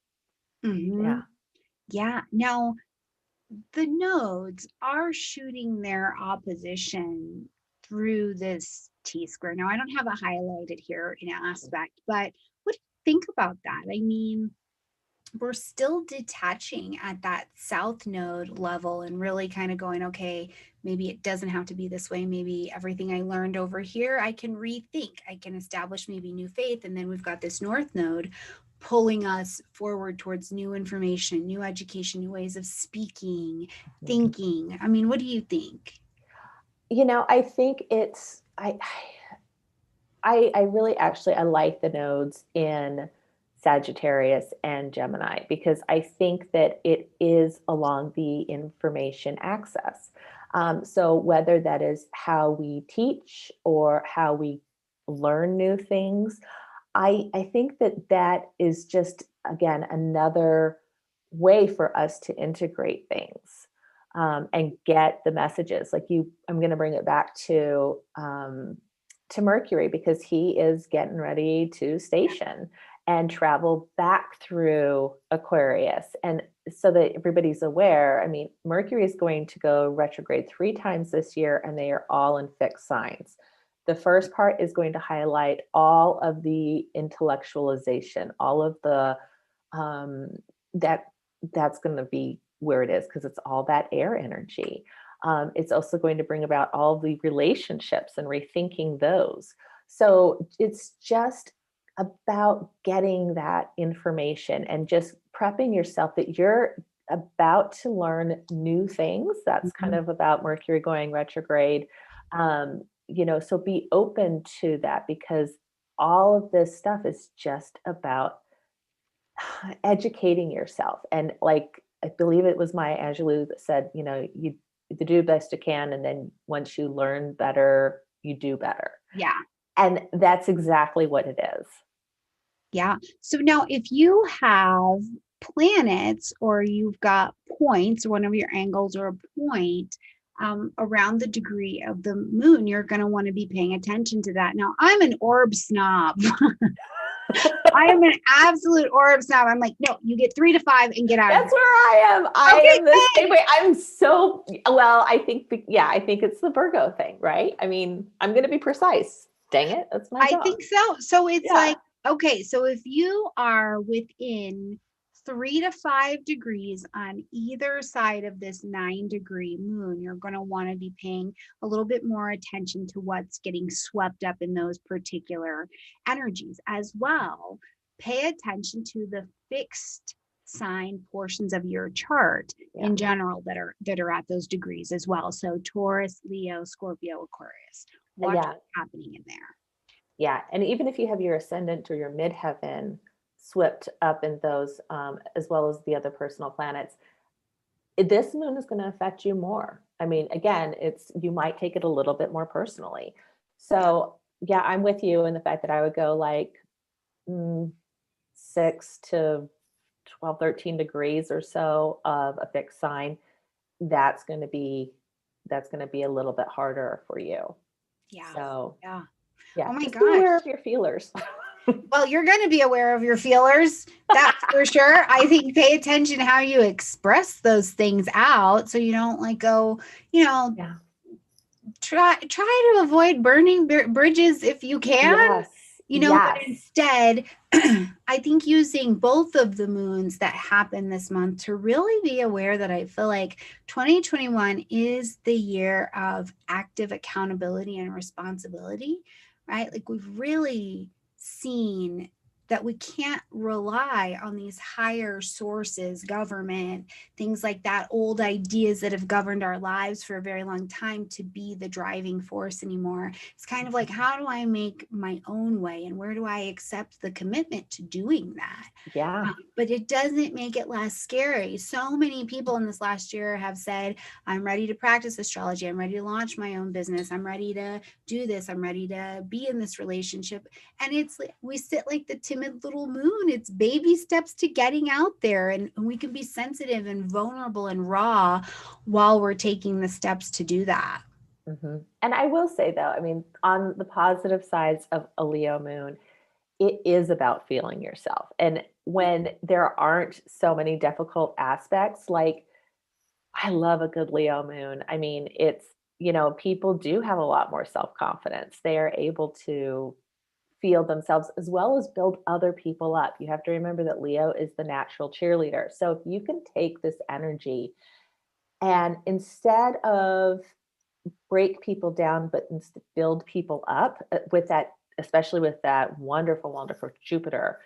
Speaker 1: Yeah.
Speaker 2: Mhm. Yeah. Now, the nodes are shooting their opposition through this T square. Now, I don't have it highlighted here in aspect, but what do you think about that? I mean, we're still detaching at that south node level and really kind of going, okay, maybe it doesn't have to be this way. Maybe everything I learned over here, I can rethink. I can establish maybe new faith. And then we've got this north node pulling us forward towards new information, new education, new ways of speaking, thinking. I mean, what do you think?
Speaker 1: I think I really actually, I like the nodes in Sagittarius and Gemini because I think that it is along the information axis. So whether that is how we teach or how we learn new things, I think that that is just, again, another way for us to integrate things and get the messages. Like I'm going to bring it back to Mercury because he is getting ready to station and travel back through Aquarius. And so that everybody's aware, I mean, Mercury is going to go retrograde 3 times this year, and they are all in fixed signs. The first part is going to highlight all of the intellectualization, all of the that's going to be where it is because it's all that air energy. It's also going to bring about all the relationships and rethinking those. So it's just about getting that information and just prepping yourself that you're about to learn new things. That's kind of about Mercury going retrograde. So be open to that because all of this stuff is just about educating yourself. And like, I believe it was Maya Angelou that said, you do the best you can. And then once you learn better, you do better.
Speaker 2: Yeah.
Speaker 1: And that's exactly what it is.
Speaker 2: Yeah. So now if you have planets or you've got points, one of your angles or a point around the degree of the moon, you're going to want to be paying attention to that. Now, I'm an orb snob. I am an absolute orb snob. I'm like, no, you get 3 to 5 and get out of here.
Speaker 1: That's where I am. I am the same way. I'm so, well, I think it's the Virgo thing, right? I mean, I'm going to be precise. Dang it. That's my job.
Speaker 2: I think so. So it's like, okay, so if you are within 3 to 5 degrees on either side of this 9-degree moon, you're going to want to be paying a little bit more attention to what's getting swept up in those particular energies as well. Pay attention to the fixed sign portions of your chart in general that are at those degrees as well. So Taurus, Leo, Scorpio, Aquarius. Watch what's happening in there.
Speaker 1: Yeah. And even if you have your ascendant or your midheaven swept up in those, as well as the other personal planets, this moon is going to affect you more. I mean, again, you might take it a little bit more personally. So yeah, I'm with you in the fact that I would go like 6 to 12, 13 degrees or so of a fixed sign. That's going to be a little bit harder for you.
Speaker 2: Yeah.
Speaker 1: So
Speaker 2: yeah.
Speaker 1: Yeah,
Speaker 2: oh my
Speaker 1: just
Speaker 2: gosh.
Speaker 1: be aware of your feelers.
Speaker 2: Well, you're going to be aware of your feelers. That's for sure. I think pay attention how you express those things out so you don't like go, try to avoid burning bridges if you can. But instead, I think using both of the moons that happen this month to really be aware that I feel like 2021 is the year of active accountability and responsibility, right? Like we've really seen that we can't rely on these higher sources, government, things like that, old ideas that have governed our lives for a very long time to be the driving force anymore. It's kind of like, how do I make my own way and where do I accept the commitment to doing that?
Speaker 1: Yeah.
Speaker 2: But it doesn't make it less scary. So many people in this last year have said, I'm ready to practice astrology. I'm ready to launch my own business. I'm ready to do this. I'm ready to be in this relationship. And it's like, we sit like the timid little moon. It's baby steps to getting out there, and we can be sensitive and vulnerable and raw while we're taking the steps to do that.
Speaker 1: Mm-hmm. And I will say though, I mean, on the positive sides of a Leo moon, it is about feeling yourself. And when there aren't so many difficult aspects, like I love a good Leo moon. I mean, it's, people do have a lot more self-confidence. They are able to feel themselves as well as build other people up. You have to remember that Leo is the natural cheerleader. So if you can take this energy and instead of break people down, but build people up with that, especially with that wonderful, wonderful Jupiter,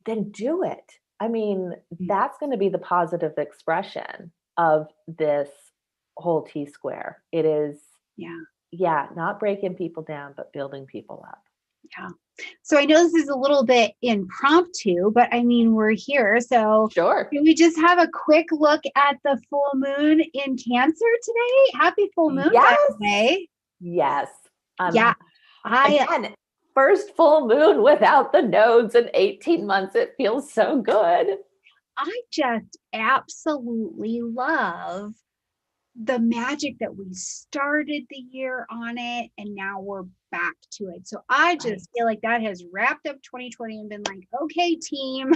Speaker 1: then do it. I mean,
Speaker 2: Mm.
Speaker 1: that's going to be the positive expression of this whole T square. It is,
Speaker 2: Yeah.
Speaker 1: yeah, not breaking people down, but building people up.
Speaker 2: Yeah. So I know this is a little bit impromptu, but I mean, we're here. So
Speaker 1: Sure.
Speaker 2: can we just have a quick look at the full moon in Cancer today? Happy full moon, by
Speaker 1: Yes.
Speaker 2: the way.
Speaker 1: Yes.
Speaker 2: Yeah. I
Speaker 1: Again, first full moon without the nodes in 18 months. It feels so good.
Speaker 2: I just absolutely love the magic that we started the year on it and now we're back to it. So I
Speaker 1: Right.
Speaker 2: just feel like that has wrapped up 2020 and been like, okay, team,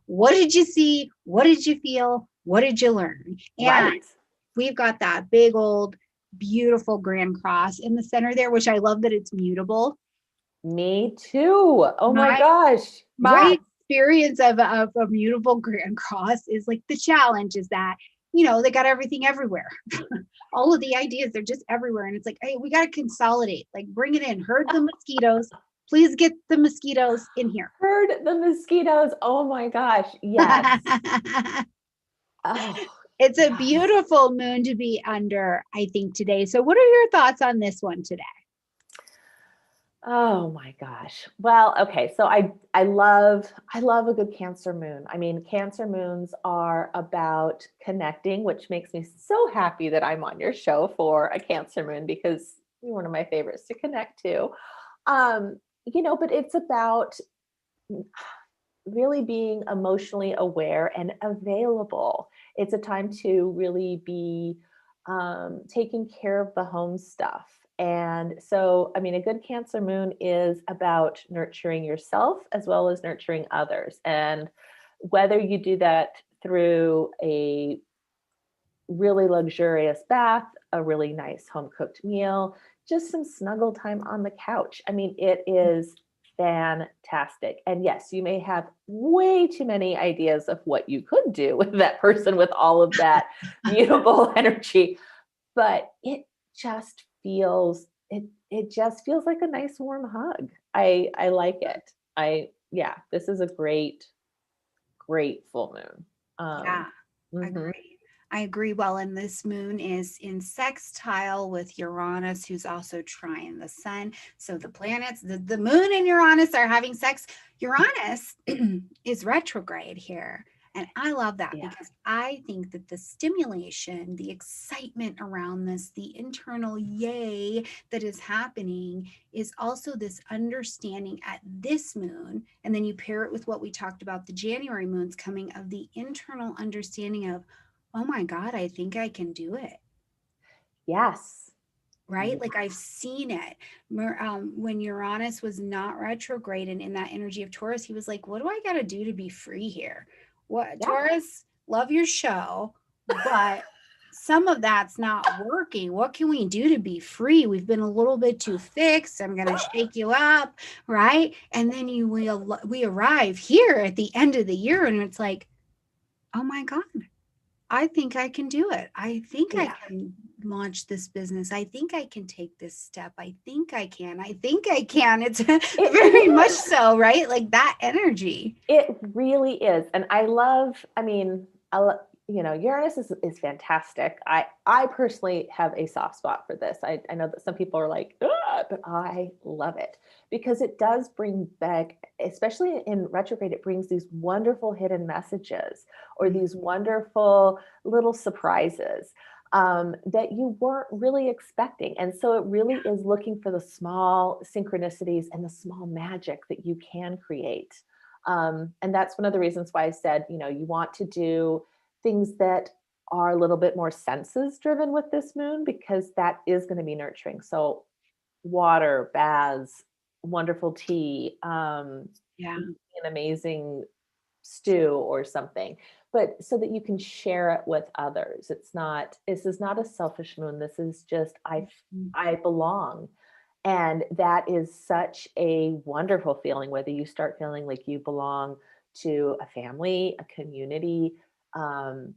Speaker 2: what did you see? What did you feel? What did you learn? And
Speaker 1: Right.
Speaker 2: we've got that big old beautiful grand cross in the center there, which I love that it's mutable.
Speaker 1: Me too. Oh my
Speaker 2: My
Speaker 1: gosh.
Speaker 2: my
Speaker 1: Yes.
Speaker 2: experience of a mutable grand cross is like the challenge is that they got everything everywhere. All of the ideas, they're just everywhere, and it's like, hey, we got to consolidate, like bring it in, herd the mosquitoes, please get the mosquitoes in here.
Speaker 1: Heard the mosquitoes. Oh my gosh. Yes. Oh,
Speaker 2: It's a
Speaker 1: yes.
Speaker 2: beautiful moon to be under, I think, today. So what are your thoughts on this one today?
Speaker 1: Oh my gosh. Well, okay. So I love a good Cancer moon. I mean, Cancer moons are about connecting, which makes me so happy that I'm on your show for a Cancer moon because you're one of my favorites to connect to. But it's about really being emotionally aware and available. It's a time to really be taking care of the home stuff. And so, I mean, a good Cancer moon is about nurturing yourself as well as nurturing others. And whether you do that through a really luxurious bath, a really nice home cooked meal, just some snuggle time on the couch. I mean, it is fantastic. And yes, you may have way too many ideas of what you could do with that person with all of that mutable energy, but it just feels like a nice warm hug. I like it. This is a great full moon.
Speaker 2: Yeah,
Speaker 1: Mhm.
Speaker 2: agree. I agree. Well, and this moon is in sextile with Uranus, who's also trine the sun. So the planets, the moon and Uranus are having sex. Uranus is retrograde here. And I love that
Speaker 1: Yeah.
Speaker 2: because I think that the stimulation, the excitement around this, the internal yay that is happening is also this understanding at this moon. And then you pair it with what we talked about the January moons coming of the internal understanding of, oh my God, I think I can do it.
Speaker 1: Yes.
Speaker 2: Right? Like I've seen it. When Uranus was not retrograde and in that energy of Taurus, he was like, what do I got to do to be free here? What,
Speaker 1: Yeah.
Speaker 2: Taurus, love your show, but some of that's not working. What can we do to be free? We've been a little bit too fixed. I'm going to shake you up. Right. And then we arrive here at the end of the year and it's like, oh my God, I think I can do it. I think I
Speaker 1: Yeah.
Speaker 2: can launch this business. I think I can take this step. I think I can. I think I can. It's
Speaker 1: It
Speaker 2: very much
Speaker 1: is.
Speaker 2: so, right? Like that energy.
Speaker 1: It really is. And I mean, Uranus is fantastic. I personally have a soft spot for this. I know that some people are like, "Ah," but I love it because it does bring back, especially in retrograde, it brings these wonderful hidden messages or these wonderful little surprises that you weren't really expecting. And so it really is looking for the small synchronicities and the small magic that you can create. And that's one of the reasons why I said, you want to do things that are a little bit more senses driven with this moon because that is going to be nurturing. So, water, baths, wonderful tea,
Speaker 2: Yeah.
Speaker 1: an amazing stew or something, but so that you can share it with others. This is not a selfish moon. This is just, I belong. And that is such a wonderful feeling, whether you start feeling like you belong to a family, a community, um,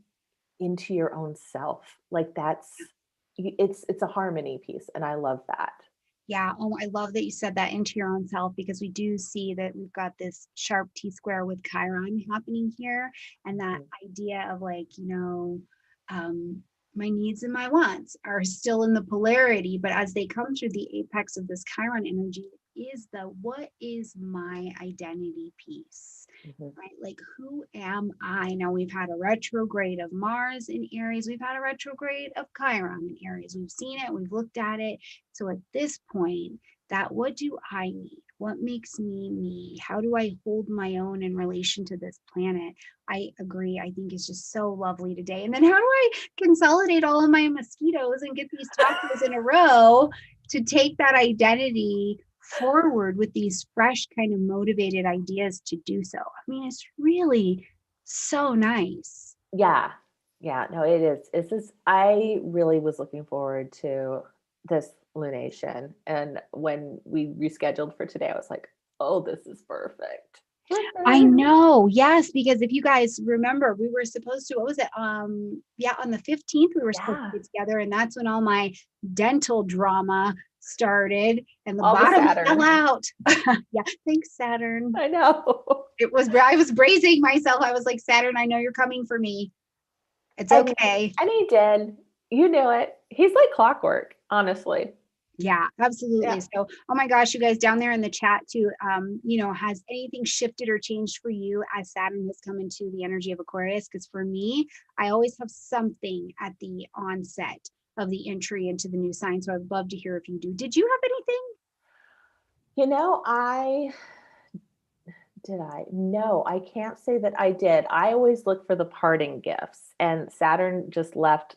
Speaker 1: into your own self. Like it's a harmony piece. And I love that.
Speaker 2: Yeah. Oh, I love that you said that into your own self, because we do see that we've got this sharp T square with Chiron happening here. And that
Speaker 1: Mhm.
Speaker 2: idea of like, um, my needs and my wants are still in the polarity, but as they come through the apex of this Chiron energy, is the what is my identity piece?
Speaker 1: Mhm.
Speaker 2: Right? Like, who am I? Now, we've had a retrograde of Mars in Aries. We've had a retrograde of Chiron in Aries. We've seen it, we've looked at it. So at this point, that what do I need? What makes me me? How do I hold my own in relation to this planet? I agree. I think it's just so lovely today. And then how do I consolidate all of my mosquitoes and get these tacos in a row to take that identity forward with these fresh, kind of motivated ideas to do so? I mean, it's really so nice.
Speaker 1: Yeah. Yeah. No, it is. It's just, I really was looking forward to this lunation. And when we rescheduled for today, I was like, oh, this is perfect.
Speaker 2: I know. Yes, because if you guys remember, we were supposed to, what was it? Yeah, on the 15th, we were supposed to
Speaker 1: Yeah.
Speaker 2: get together, and that's when all my dental drama started and the
Speaker 1: All the
Speaker 2: bottom fell
Speaker 1: Saturn.
Speaker 2: out. Yeah, thanks, Saturn.
Speaker 1: I know.
Speaker 2: I was bracing myself. I was like, Saturn, I know you're coming for me. It's
Speaker 1: And
Speaker 2: okay.
Speaker 1: and he did. You knew it. He's like clockwork, honestly.
Speaker 2: Yeah, absolutely.
Speaker 1: Yeah.
Speaker 2: So, oh my gosh, you guys down there in the chat too, has anything shifted or changed for you as Saturn has come into the energy of Aquarius? Because for me, I always have something at the onset of the entry into the new sign. So I'd love to hear if you do. Did you have anything?
Speaker 1: You know, did I? No, I can't say that I did. I always look for the parting gifts, and Saturn just left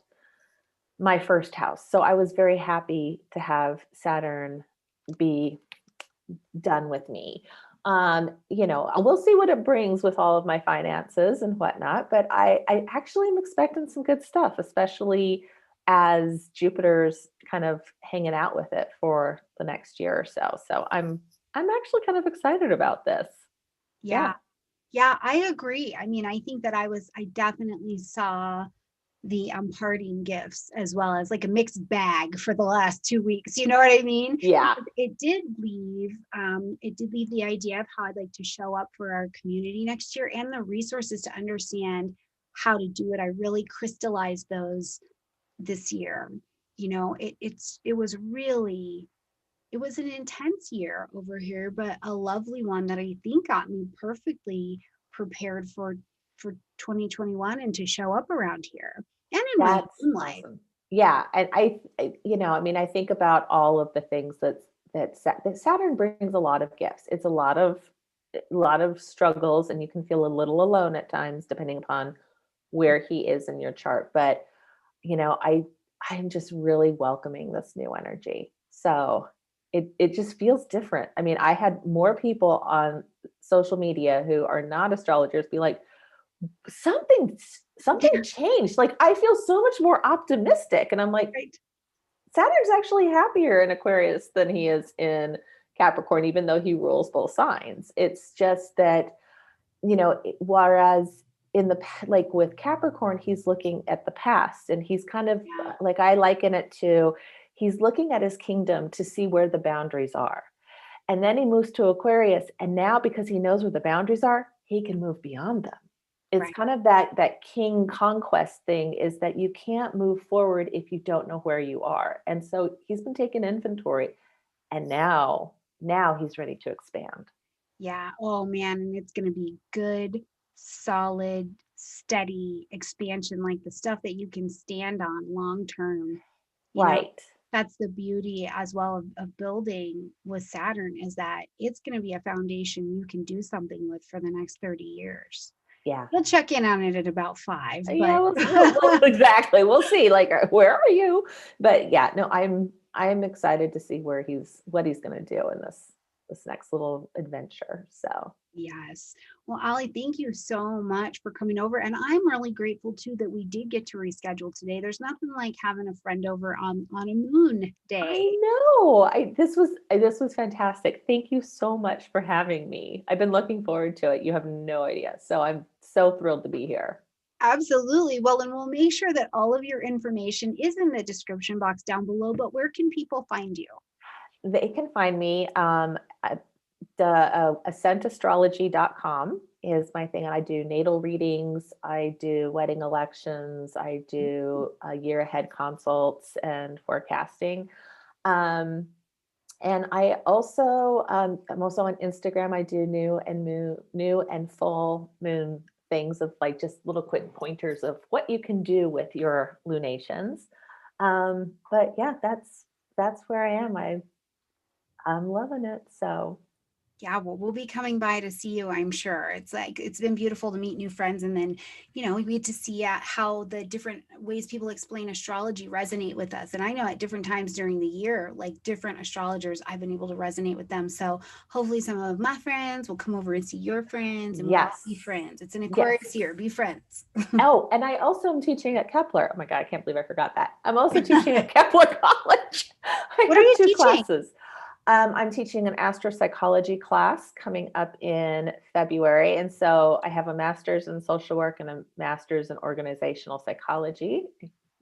Speaker 1: my first house. So I was very happy to have Saturn be done with me. We'll see what it brings with all of my finances and whatnot, but I actually am expecting some good stuff, especially as Jupiter's kind of hanging out with it for the next year or so. So I'm actually kind of excited about this.
Speaker 2: Yeah.
Speaker 1: Yeah.
Speaker 2: Yeah, I agree. I mean, I think that I definitely saw the parting gifts as well as like a mixed bag for the last 2 weeks. You know what I mean?
Speaker 1: Yeah.
Speaker 2: It did leave the idea of how I'd like to show up for our community next year and the resources to understand how to do it. I really crystallized those this year. It was an intense year over here, but a lovely one that I think got me perfectly prepared for 2021 and to show up around here and in my
Speaker 1: That's
Speaker 2: own life.
Speaker 1: awesome. Yeah, and I mean, I think about all of the things that Saturn brings a lot of gifts. It's a lot of struggles, and you can feel a little alone at times, depending upon where he is in your chart. But I'm just really welcoming this new energy. So it just feels different. I mean, I had more people on social media who are not astrologers be like, something something changed. Like, I feel so much more optimistic. And I'm like,
Speaker 2: Right.
Speaker 1: Saturn's actually happier in Aquarius than he is in Capricorn, even though he rules both signs. It's just that, whereas like with Capricorn, he's looking at the past, and he's kind of
Speaker 2: Yeah.
Speaker 1: like, I liken it to, he's looking at his kingdom to see where the boundaries are. And then he moves to Aquarius, and now, because he knows where the boundaries are, he can move beyond them. It's
Speaker 2: Right.
Speaker 1: kind of that king conquest thing, is that you can't move forward if you don't know where you are. And so he's been taking inventory, and now he's ready to expand.
Speaker 2: Yeah. Oh man. And it's going to be good, solid, steady expansion, like the stuff that you can stand on long term. You know,
Speaker 1: Right.
Speaker 2: that's the beauty as well of building with Saturn, is that it's going to be a foundation you can do something with for the next 30 years.
Speaker 1: Yeah.
Speaker 2: We'll check in on it at about 5,
Speaker 1: Yeah,
Speaker 2: but
Speaker 1: exactly. We'll see. Like, where are you? But yeah, no, I'm excited to see what he's going to do in this next little adventure. So
Speaker 2: yes. Well, Ollie, thank you so much for coming over. And I'm really grateful too that we did get to reschedule today. There's nothing like having a friend over on a moon
Speaker 1: I
Speaker 2: day.
Speaker 1: know. This was fantastic. Thank you so much for having me. I've been looking forward to it. You have no idea. So I'm so thrilled to be here.
Speaker 2: Absolutely. Well, and we'll make sure that all of your information is in the description box down below. But where can people find you?
Speaker 1: They can find me at the ascentastrology.com is my thing. And I do natal readings, I do wedding elections, I do year ahead consults and forecasting. Um, and I also, I'm also on Instagram. I do new and full moon things of like just little quick pointers of what you can do with your lunations. But yeah, that's where I am. I'm loving it. So
Speaker 2: Yeah, well, we'll be coming by to see you, I'm sure. It's like, it's been beautiful to meet new friends. And then, we get to see how the different ways people explain astrology resonate with us. And I know at different times during the year, like different astrologers, I've been able to resonate with them. So hopefully some of my friends will come over and see your friends and we'll all be
Speaker 1: yes,
Speaker 2: friends. It's an Aquarius
Speaker 1: yes.
Speaker 2: year, be friends.
Speaker 1: Oh, and I also am teaching at Kepler. Oh my God, I can't believe I forgot that. I'm also teaching at Kepler College. I
Speaker 2: What are
Speaker 1: have
Speaker 2: you
Speaker 1: two
Speaker 2: teaching?
Speaker 1: classes. I'm teaching an astropsychology class coming up in February. And so I have a master's in social work and a master's in organizational psychology,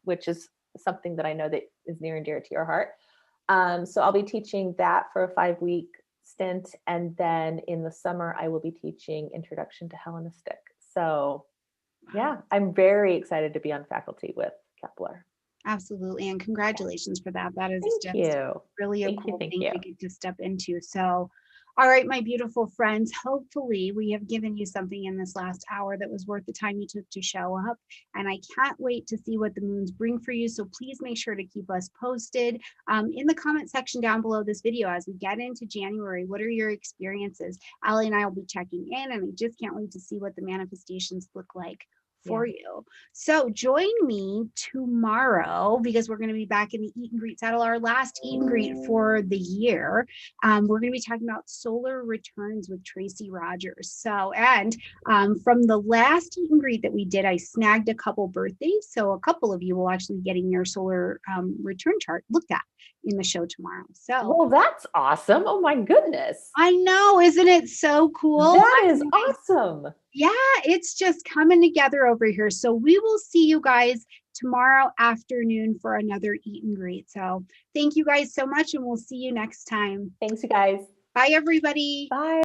Speaker 1: which is something that I know that is near and dear to your heart. So I'll be teaching that for a 5-week stint. And then in the summer, I will be teaching Introduction to Hellenistic. So yeah, I'm very excited to be on faculty with Kepler.
Speaker 2: Absolutely. And congratulations for that. That is
Speaker 1: Thank
Speaker 2: just
Speaker 1: you.
Speaker 2: really a
Speaker 1: Thank you.
Speaker 2: cool
Speaker 1: Thank
Speaker 2: thing
Speaker 1: you.
Speaker 2: to get to step into. So, all right, my beautiful friends, hopefully we have given you something in this last hour that was worth the time you took to show up. And I can't wait to see what the moons bring for you. So please make sure to keep us posted in the comment section down below this video as we get into January. What are your experiences? Allie and I will be checking in, and I just can't wait to see what the manifestations look like for you. So join me tomorrow because we're going to be back in the Eat and Greet saddle, our last Eat and Greet for the year. We're going to be talking about solar returns with Tracy Rogers. So, and from the last Eat and Greet that we did, I snagged a couple birthdays. So a couple of you will actually be getting your solar return chart looked at in the show tomorrow. So,
Speaker 1: well, that's awesome. Oh my goodness.
Speaker 2: I know, isn't it so cool?
Speaker 1: That is awesome.
Speaker 2: Yeah, it's just coming together over here. So we will see you guys tomorrow afternoon for another Eat and Greet. So thank you guys so much, and we'll see you next time.
Speaker 1: Thanks, you guys.
Speaker 2: Bye, everybody.
Speaker 1: Bye.